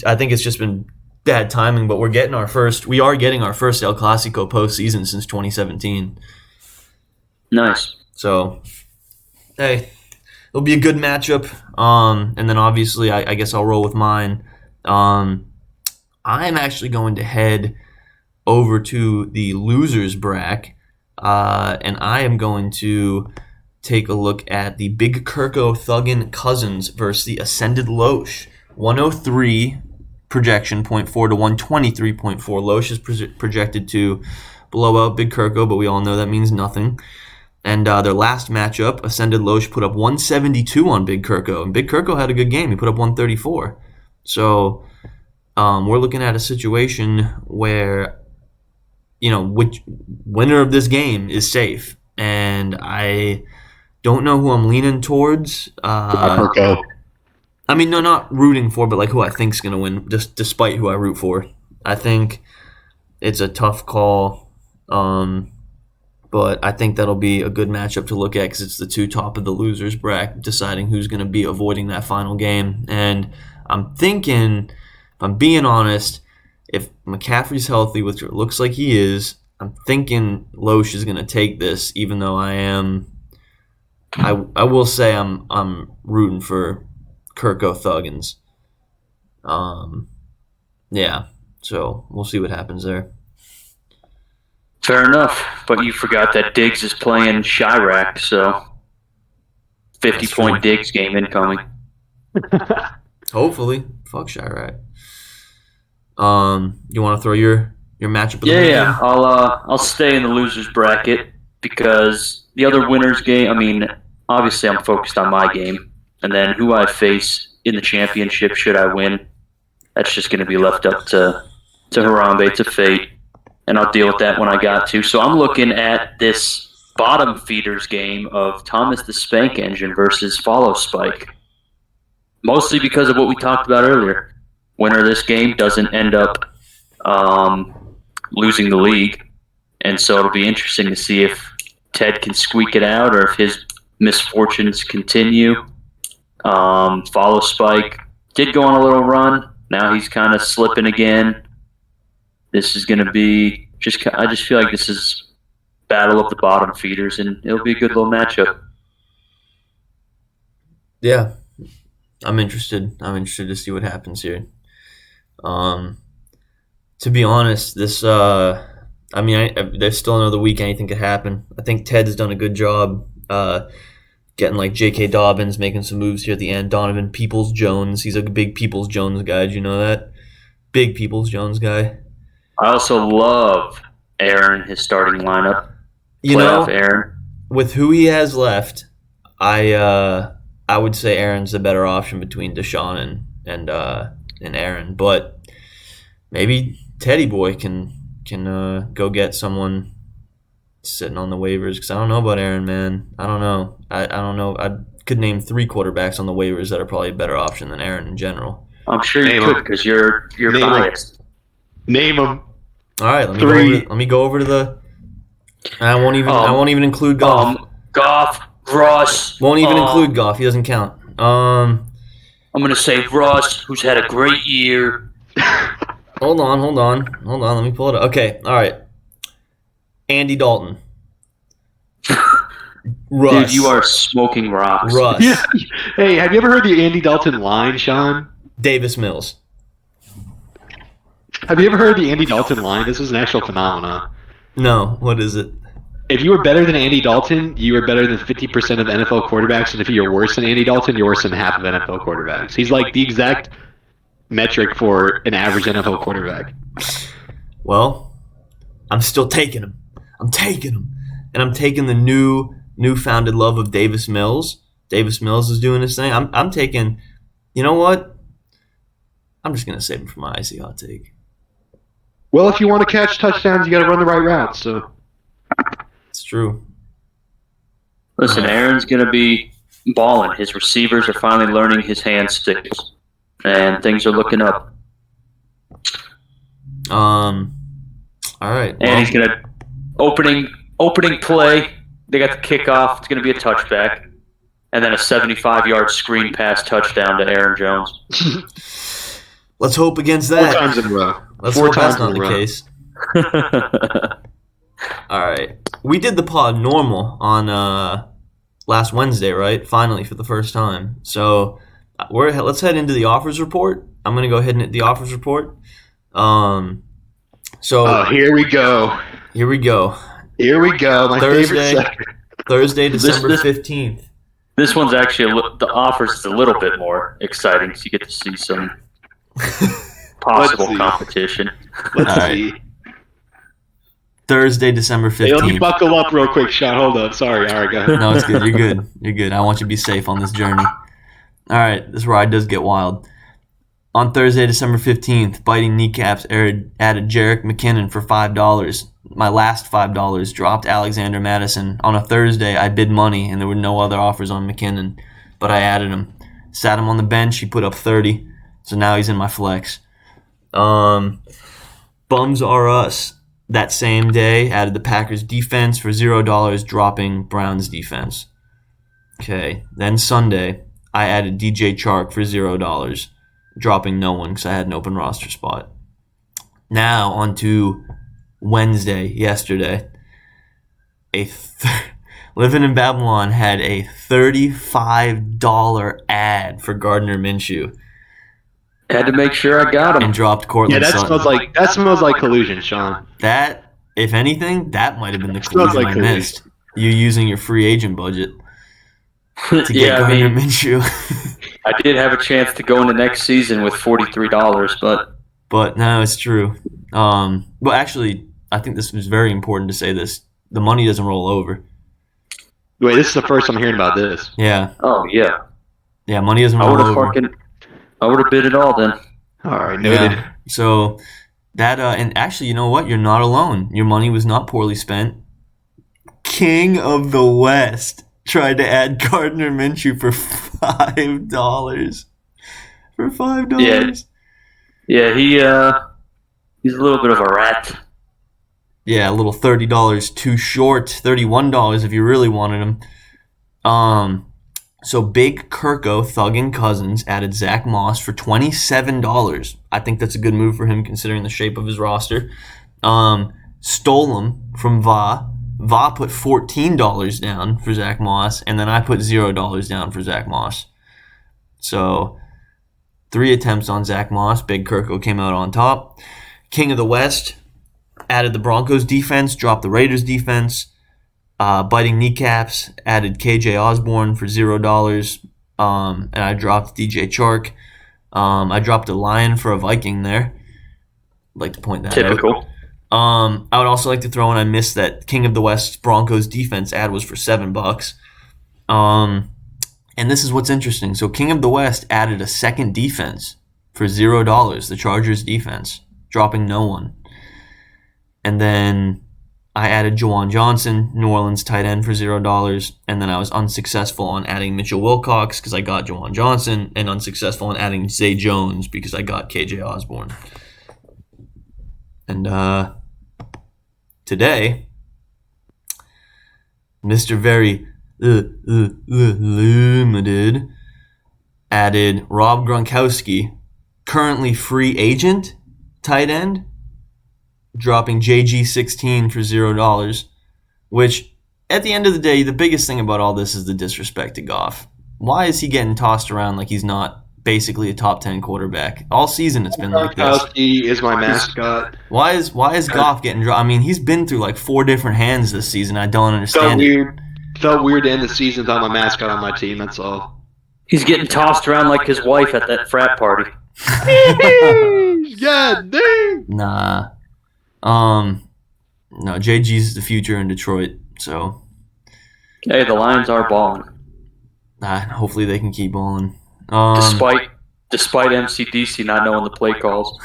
I think it's just been bad timing. But we are getting our first El Clasico postseason since 2017. Nice. So, hey, it'll be a good matchup. And then obviously, I guess I'll roll with mine. I'm actually going to head over to the losers bracket, and I am going to take a look at the Big Kirko Thuggin Cousins versus the Ascended Loesch. 103 projection, 0.4 to 123.4. Loesch is projected to blow out Big Kirko, but we all know that means nothing. And their last matchup, Ascended Loesch put up 172 on Big Kirko, and Big Kirko had a good game. He put up 134. So we're looking at a situation where, which winner of this game is safe. And I don't know who I'm leaning towards. Kirko. No, not rooting for, but like who I think's going to win, just despite who I root for. I think it's a tough call, but I think that'll be a good matchup to look at because it's the 2 top of the losers bracket deciding who's going to be avoiding that final game. And I'm thinking, if I'm being honest, if McCaffrey's healthy, which it looks like he is, I'm thinking Loesch is going to take this, even though I will say I'm rooting for Kirko Thuggins. Yeah, so we'll see what happens there. Fair enough, but you forgot that Diggs is playing Chirac, so 50-point Diggs game incoming. Hopefully. Fuck Chirac. You want to throw your matchup of the weekend? Yeah. I'll stay in the losers bracket because the other winners game, obviously I'm focused on my game, and then who I face in the championship should I win, that's just going to be left up to Harambe, to fate, and I'll deal with that when I got to. So I'm looking at this bottom feeders game of Thomas the Spank Engine versus Follow Spike. mostly because of what we talked about earlier. Winner of this game doesn't end up losing the league, and so it'll be interesting to see if Ted can squeak it out or if his misfortunes continue. Follow Spike did go on a little run. Now he's kind of slipping again. This is going to be I just feel like this is battle of the bottom feeders, and it'll be a good little matchup. Yeah, I'm interested. I'm interested to see what happens here. To be honest, this there's still another week. Anything could happen. I think Ted's done a good job getting like J.K. Dobbins, making some moves here at the end. Donovan Peoples-Jones, he's a big Peoples-Jones guy. Did you know that? Big Peoples-Jones guy. I also love Aaron, his starting lineup. You know, Aaron. With who he has left, I would say Aaron's the better option between Deshaun and Aaron. But maybe Teddy Boy can go get someone sitting on the waivers, because I don't know about Aaron, man. I don't know. I don't know. I could name 3 quarterbacks on the waivers that are probably a better option than Aaron in general. I'm sure you could, because you're biased. Name them. All right, let me go over to the. I won't even include Goff. Goff, Russ. Won't even include Goff. He doesn't count. I'm gonna say Russ, who's had a great year. Hold on. Let me pull it up. Okay, all right. Andy Dalton. Russ. Dude, you are smoking rocks. Russ. Yeah. Hey, have you ever heard the Andy Dalton line, Sean? Davis Mills. Have you ever heard the Andy Dalton line? This is an actual phenomenon. No, what is it? If you were better than Andy Dalton, you were better than 50% of NFL quarterbacks, and if you're worse than Andy Dalton, you're worse than half of NFL quarterbacks. He's like the exact metric for an average NFL quarterback. Well, I'm still taking him. And I'm taking the newfounded love of Davis Mills. Davis Mills is doing his thing. I'm taking, you know what? I'm just going to save him for my icy hot take. Well, if you want to catch touchdowns, you got to run the right route. So it's true. Listen, Aaron's going to be balling. His receivers are finally learning his hand sticks, and things are looking up. All right. And he's going to opening play. They got the kickoff. It's going to be a touchback, and then a 75-yard screen pass touchdown to Aaron Jones. Let's hope against that. 4 times in a row. Let's hope that's not the case. All right. We did the pod normal on last Wednesday, right? Finally, for the first time. So let's head into the offers report. I'm going to go ahead and hit the offers report. Here we go. My favorite sector. Thursday, December 15th. This one's actually the offers is a little bit more exciting, so you get to see some possible competition. Let's see. Thursday, December 15th. Hey, let me buckle up real quick, Sean. Hold up. Sorry. All right, go ahead. No, it's good. You're good. I want you to be safe on this journey. All right, this ride does get wild. On Thursday, December 15th, Biting Kneecaps added Jerick McKinnon for $5. My last $5 dropped Alexander Madison. On a Thursday, I bid money, and there were no other offers on McKinnon, but I added him. Sat him on the bench. He put up 30, so now he's in my flex. Bums Are Us. That same day, added the Packers defense for $0, dropping Browns defense. Okay, then Sunday, I added DJ Chark for $0, dropping no one because I had an open roster spot. Now, on to Wednesday, yesterday. Living in Babylon had a $35 ad for Gardner Minshew. Had to make sure I got him. And dropped Cortland Sutton. That smells like collusion, Sean. That, if anything, that might have been the collusion I missed. You using your free agent budget to get Gardner Minshew. I did have a chance to go into next season with $43, but no, it's true. But actually, I think this was very important to say this. The money doesn't roll over. Wait, this is the first I'm hearing about this. Yeah. Oh, yeah. Yeah, money doesn't roll over. I would have bid it all then. All right, noted. Yeah. So that and actually, you know what? You're not alone. Your money was not poorly spent. King of the West tried to add Gardner Minshew for $5. for $5. Yeah, he's a little bit of a rat. Yeah, a little $30 too short. $31 if you really wanted him. So Big Kirko, Thug and Cousins added Zach Moss for $27. I think that's a good move for him considering the shape of his roster. Stole him from Va. Va put $14 down for Zach Moss, and then I put $0 down for Zach Moss. So 3 attempts on Zach Moss. Big Kirko came out on top. King of the West added the Broncos defense, dropped the Raiders defense. Biting Kneecaps added KJ Osborne for $0. And I dropped DJ Chark. I dropped a Lion for a Viking there. I'd like to point that out. Typical. I would also like to throw in, I missed that King of the West Broncos defense ad was for $7. And this is what's interesting. So King of the West added a second defense for $0, the Chargers defense, dropping no one. And then I added Juwan Johnson, New Orleans tight end, for $0. And then I was unsuccessful on adding Mitchell Wilcox because I got Juwan Johnson, and unsuccessful in adding Zay Jones because I got KJ Osborne. And today, Mr. Very Limited added Rob Gronkowski, currently free agent, tight end, dropping JG16 for $0, which at the end of the day, the biggest thing about all this is the disrespect to Goff. Why is he getting tossed around like he's not basically a top 10 quarterback? All season it's been like this. Gronkowski is my mascot. Why is Goff getting dropped? I mean, he's been through like 4 different hands this season. I don't understand it. Felt weird to end the season without my mascot on my team, that's all. He's getting tossed around like his wife at that frat party. God damn. Nah. No, JG's the future in Detroit, so Hey, the Lions are balling. hopefully they can keep balling. Despite MCDC not knowing the play calls.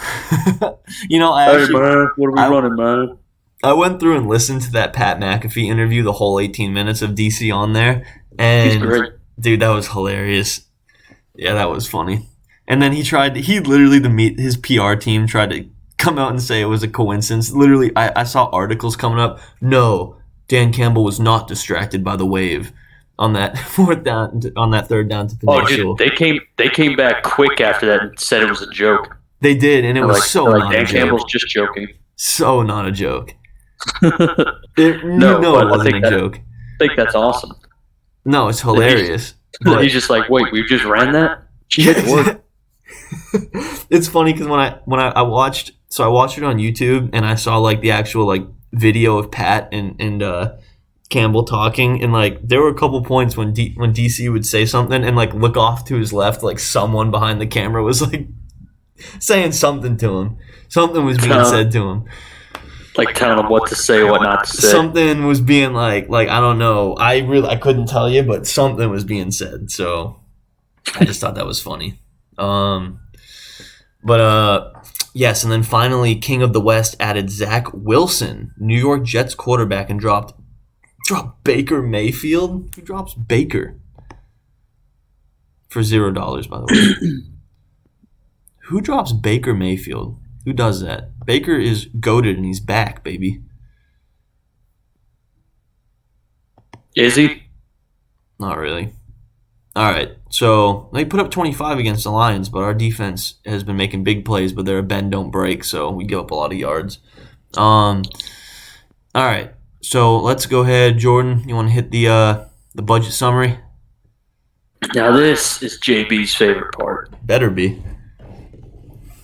You know, Man, what are we running, man? I went through and listened to that Pat McAfee interview, the whole 18 minutes of DC on there, and He's great. Dude, that was hilarious. Yeah, that was funny. And then his PR team tried to come out and say it was a coincidence. Literally, I saw articles coming up. No, Dan Campbell was not distracted by the wave on that third down to finish. Oh, dude, they came back quick after that and said it was a joke. They did, and it was so not Dan a joke. Campbell's just joking. So not a joke. It wasn't a joke. I think that's awesome. No, it's hilarious. He's just like, wait, we just ran that? Shit worked. It's funny because when I watched it on YouTube, and I saw like the actual like video of Pat and Campbell talking, and like there were a couple points when DC would say something and like look off to his left, like someone behind the camera was like saying something to him. Something was being said to him. Like telling him what to say, what not to say. Something was being like I don't know. I couldn't tell you, but something was being said. So I just thought that was funny. Yes, and then finally, King of the West added Zach Wilson, New York Jets quarterback, and dropped Baker Mayfield. Who drops Baker for $0? By the way, who drops Baker Mayfield? Who does that? Baker is goated and he's back, baby. Is he? Not really. All right, so they put up 25 against the Lions, but our defense has been making big plays, but they're a bend, don't break, so we give up a lot of yards. All right, so let's go ahead. Jordan, you want to hit the budget summary? Now this is JB's favorite part. Better be.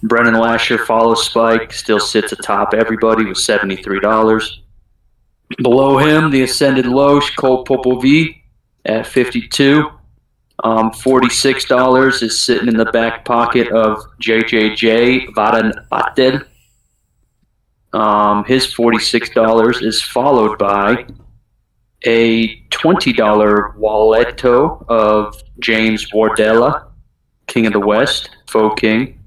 Brennan Lasher follows Spike, still sits atop everybody with $73. Below him, the ascended Loesch, Cole Popovi at $52. $46 is sitting in the back pocket of JJJ Vaden Batel. His $46 is followed by a $20 walletto of James Wardella, King of the West, Faux King.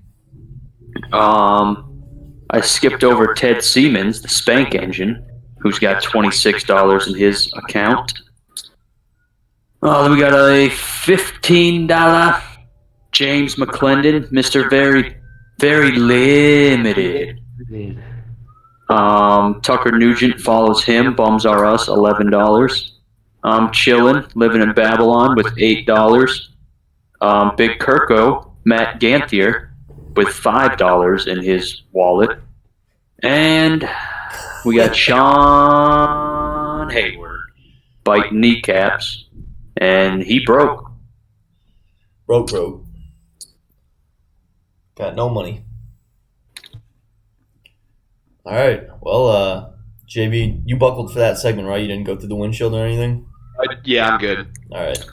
I skipped over Ted Siemens, the Spank Engine, who's got $26 in his account. Then we got a $15 James McClendon, Mr. Very, very limited. Tucker Nugent follows him. Bums are us, $11. Chillin', living in Babylon with $8. Big Kirko, Matt Ganthier, with $5 in his wallet. And we got Sean Hayward biting kneecaps, and he broke. Broke. Got no money. All right. Well, JB, you buckled for that segment, right? You didn't go through the windshield or anything? Yeah, I'm good. All right.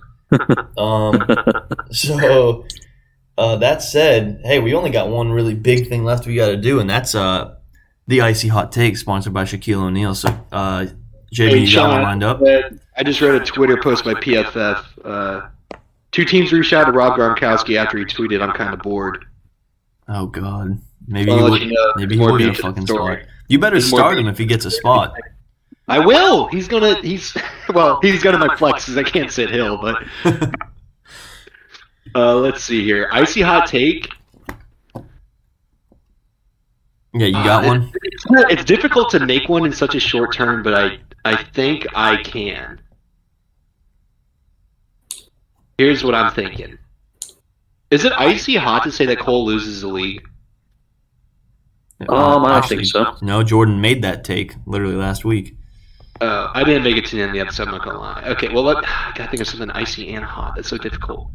So that said, hey, we only got one really big thing left we got to do, and that's the Icy Hot Take sponsored by Shaquille O'Neal. So, JB, you got one lined up? I just read a Twitter post by PFF. 2 teams reached out to Rob Gronkowski after he tweeted, "I'm kind of bored." Oh, God. Maybe he will get a fucking spot. You better start him if he gets a spot. I will. He's gonna my flex because I can't sit Hill, but let's see here. Icy Hot Take. Yeah, you got one? It's difficult to make one in such a short term, but I think I can. Here's what I'm thinking. Is it icy hot to say that Cole loses the league? I don't think so. No, Jordan made that take literally last week. I didn't make it to the end of the episode, I'm not going to lie. Okay, well, I got to think of something icy and hot. That's so difficult.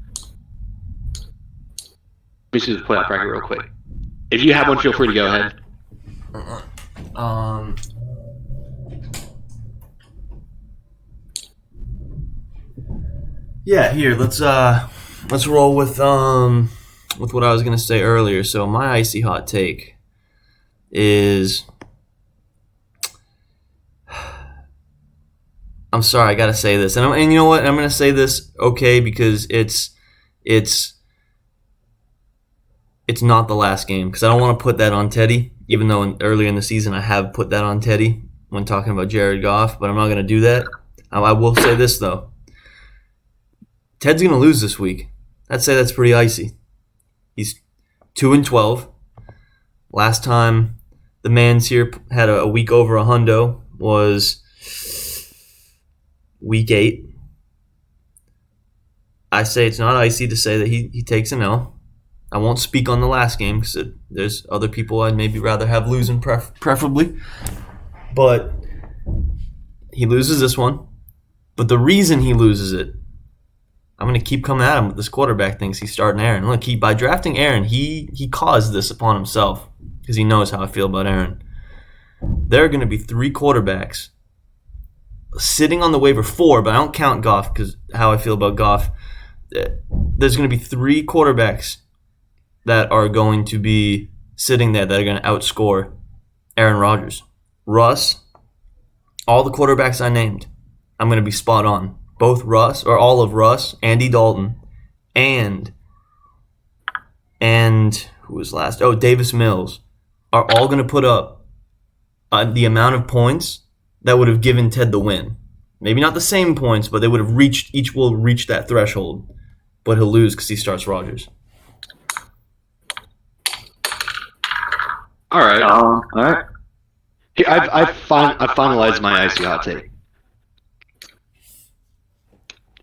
Let me see the playoff bracket real quick. If you have one, feel free to go ahead. Yeah, here, let's roll with what I was gonna say earlier. So my icy hot take is, I'm sorry, I gotta say this, and you know what? I'm gonna say this because it's not the last game, because I don't want to put that on Teddy, even though earlier in the season I have put that on Teddy when talking about Jared Goff, but I'm not going to do that. I will say this, though. Ted's going to lose this week. I'd say that's pretty icy. He's 2-12. Last time the man's here had a week over a hundo was week 8. I say it's not icy to say that he takes an L. I won't speak on the last game because there's other people I'd maybe rather have losing preferably. But he loses this one. But the reason he loses it, I'm going to keep coming at him with this quarterback thinks he's starting Aaron. Look, by drafting Aaron, he caused this upon himself because he knows how I feel about Aaron. There are going to be 3 quarterbacks sitting on the waiver, 4, but I don't count Goff because how I feel about Goff. There's going to be 3 quarterbacks that are going to be sitting there that are going to outscore Aaron Rodgers. Russ, all the quarterbacks I named, I'm going to be spot on. Both Russ, or all of Russ, Andy Dalton, and who was last? Oh, Davis Mills, are all going to put up the amount of points that would have given Ted the win. Maybe not the same points, but they would have each will reach that threshold. But he'll lose because he starts Rodgers. All right. All right. I've finalized my icy hot take.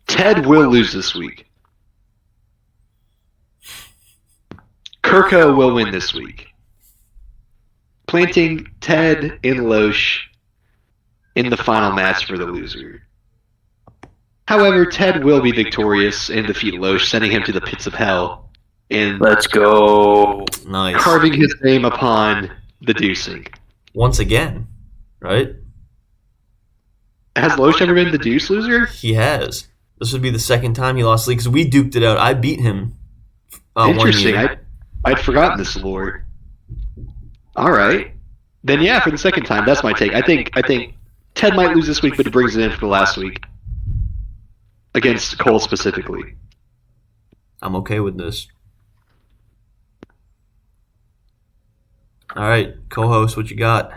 Ted will lose this week. Kirko will win this week. Planting Ted in Loesch in the final match for the loser. However, Ted will be victorious and defeat Loesch, sending him to the pits of hell. And let's go. Nice. Carving his name upon the Dusing. Once again, right? Has Loesch ever been the Deuce loser? He has. This would be the second time he lost the league because we duked it out. I beat him. Interesting. 1 year. I'd forgotten this lore. All right. Then yeah, for the second time, that's my take. I think Ted might lose this week, but he brings it in for the last week against Cole specifically. I'm okay with this. All right, co-host, what you got?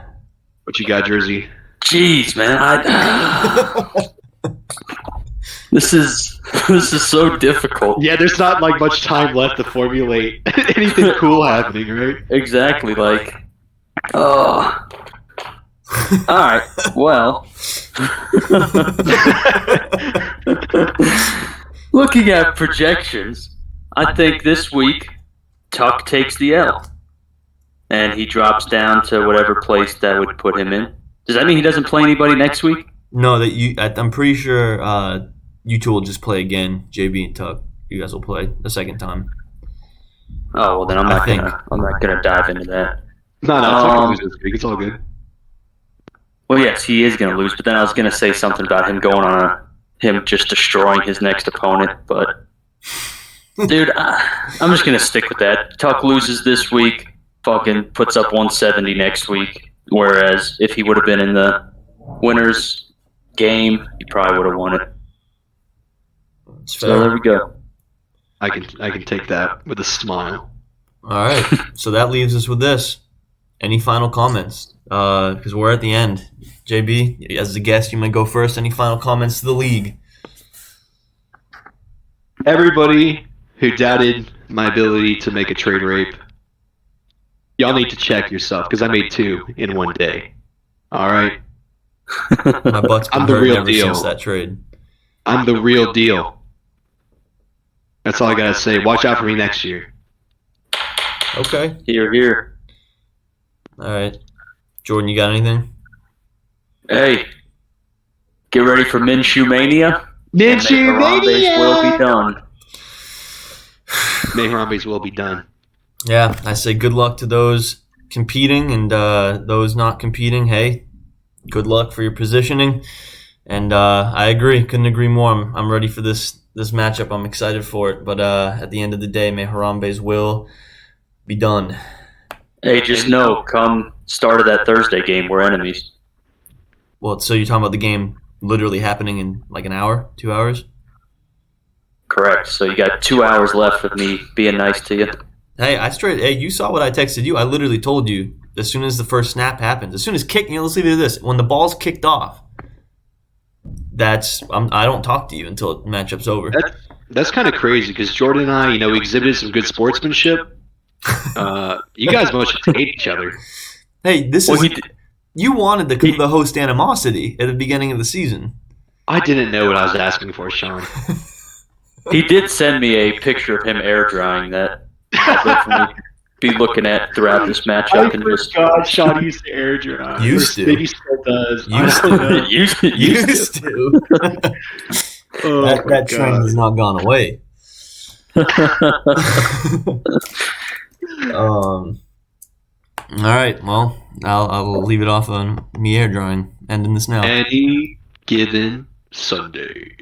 What you got, Jersey? Jeez, man. This is This is so difficult. Yeah, there's not like much time left to formulate anything cool happening, right? Exactly. Like, oh. All right. Well, looking at projections, I think this week Tuck takes the L, and he drops down to whatever place that would put him in. Does that mean he doesn't play anybody next week? No, I'm pretty sure you two will just play again. JB and Tuck, you guys will play the second time. Oh well, then I'm not gonna dive into that. No, it's not gonna lose this week. It's all good. Well, yes, he is gonna lose, but then I was gonna say something about him going on him just destroying his next opponent, but dude, I'm just gonna stick with that. Tuck loses this week, fucking puts up 170 next week. Whereas if he would have been in the winner's game, he probably would have won it. So there we go. I can take that with a smile. All right. So that leaves us with this. Any final comments? Because we're at the end. JB, as the guest, you might go first. Any final comments to the league? Everybody who doubted my ability to make a trade rape, y'all need to check yourself because I made 2 in one day. All right. My butt's been I'm the hurting real ever deal. since that trade. I'm the real deal. That's all I gotta say. Watch out for me next year. Okay. Here, here. All right. Jordan, you got anything? Hey, get ready for Minshew Mania. Minshew Harambe's will be done. May Harambe's will be done. Yeah, I say good luck to those competing and those not competing. Hey, good luck for your positioning. And I agree. Couldn't agree more. I'm ready for this matchup. I'm excited for it. But at the end of the day, may Harambe's will be done. Hey, just know, come start of that Thursday game, we're enemies. Well, so you're talking about the game literally happening in like an hour, 2 hours? Correct. So you got 2 hours left of me being nice to you. Hey, you saw what I texted you. I literally told you as soon as the first snap happens, as soon as let's leave it at this. When the ball's kicked off, I don't talk to you until the matchup's over. That's kind of crazy because Jordan and I, we exhibited some good sportsmanship. You guys must hate each other. Hey, you wanted the host animosity at the beginning of the season. I didn't know what I was asking for, Sean. He did send me a picture of him air drying that I'll definitely be looking at throughout this matchup. God, Sean used to air dry. Used to. Maybe still does. Used to. Oh, that trend has not gone away. All right. Well, I'll leave it off on me air drying. Ending this now. Any given Sunday.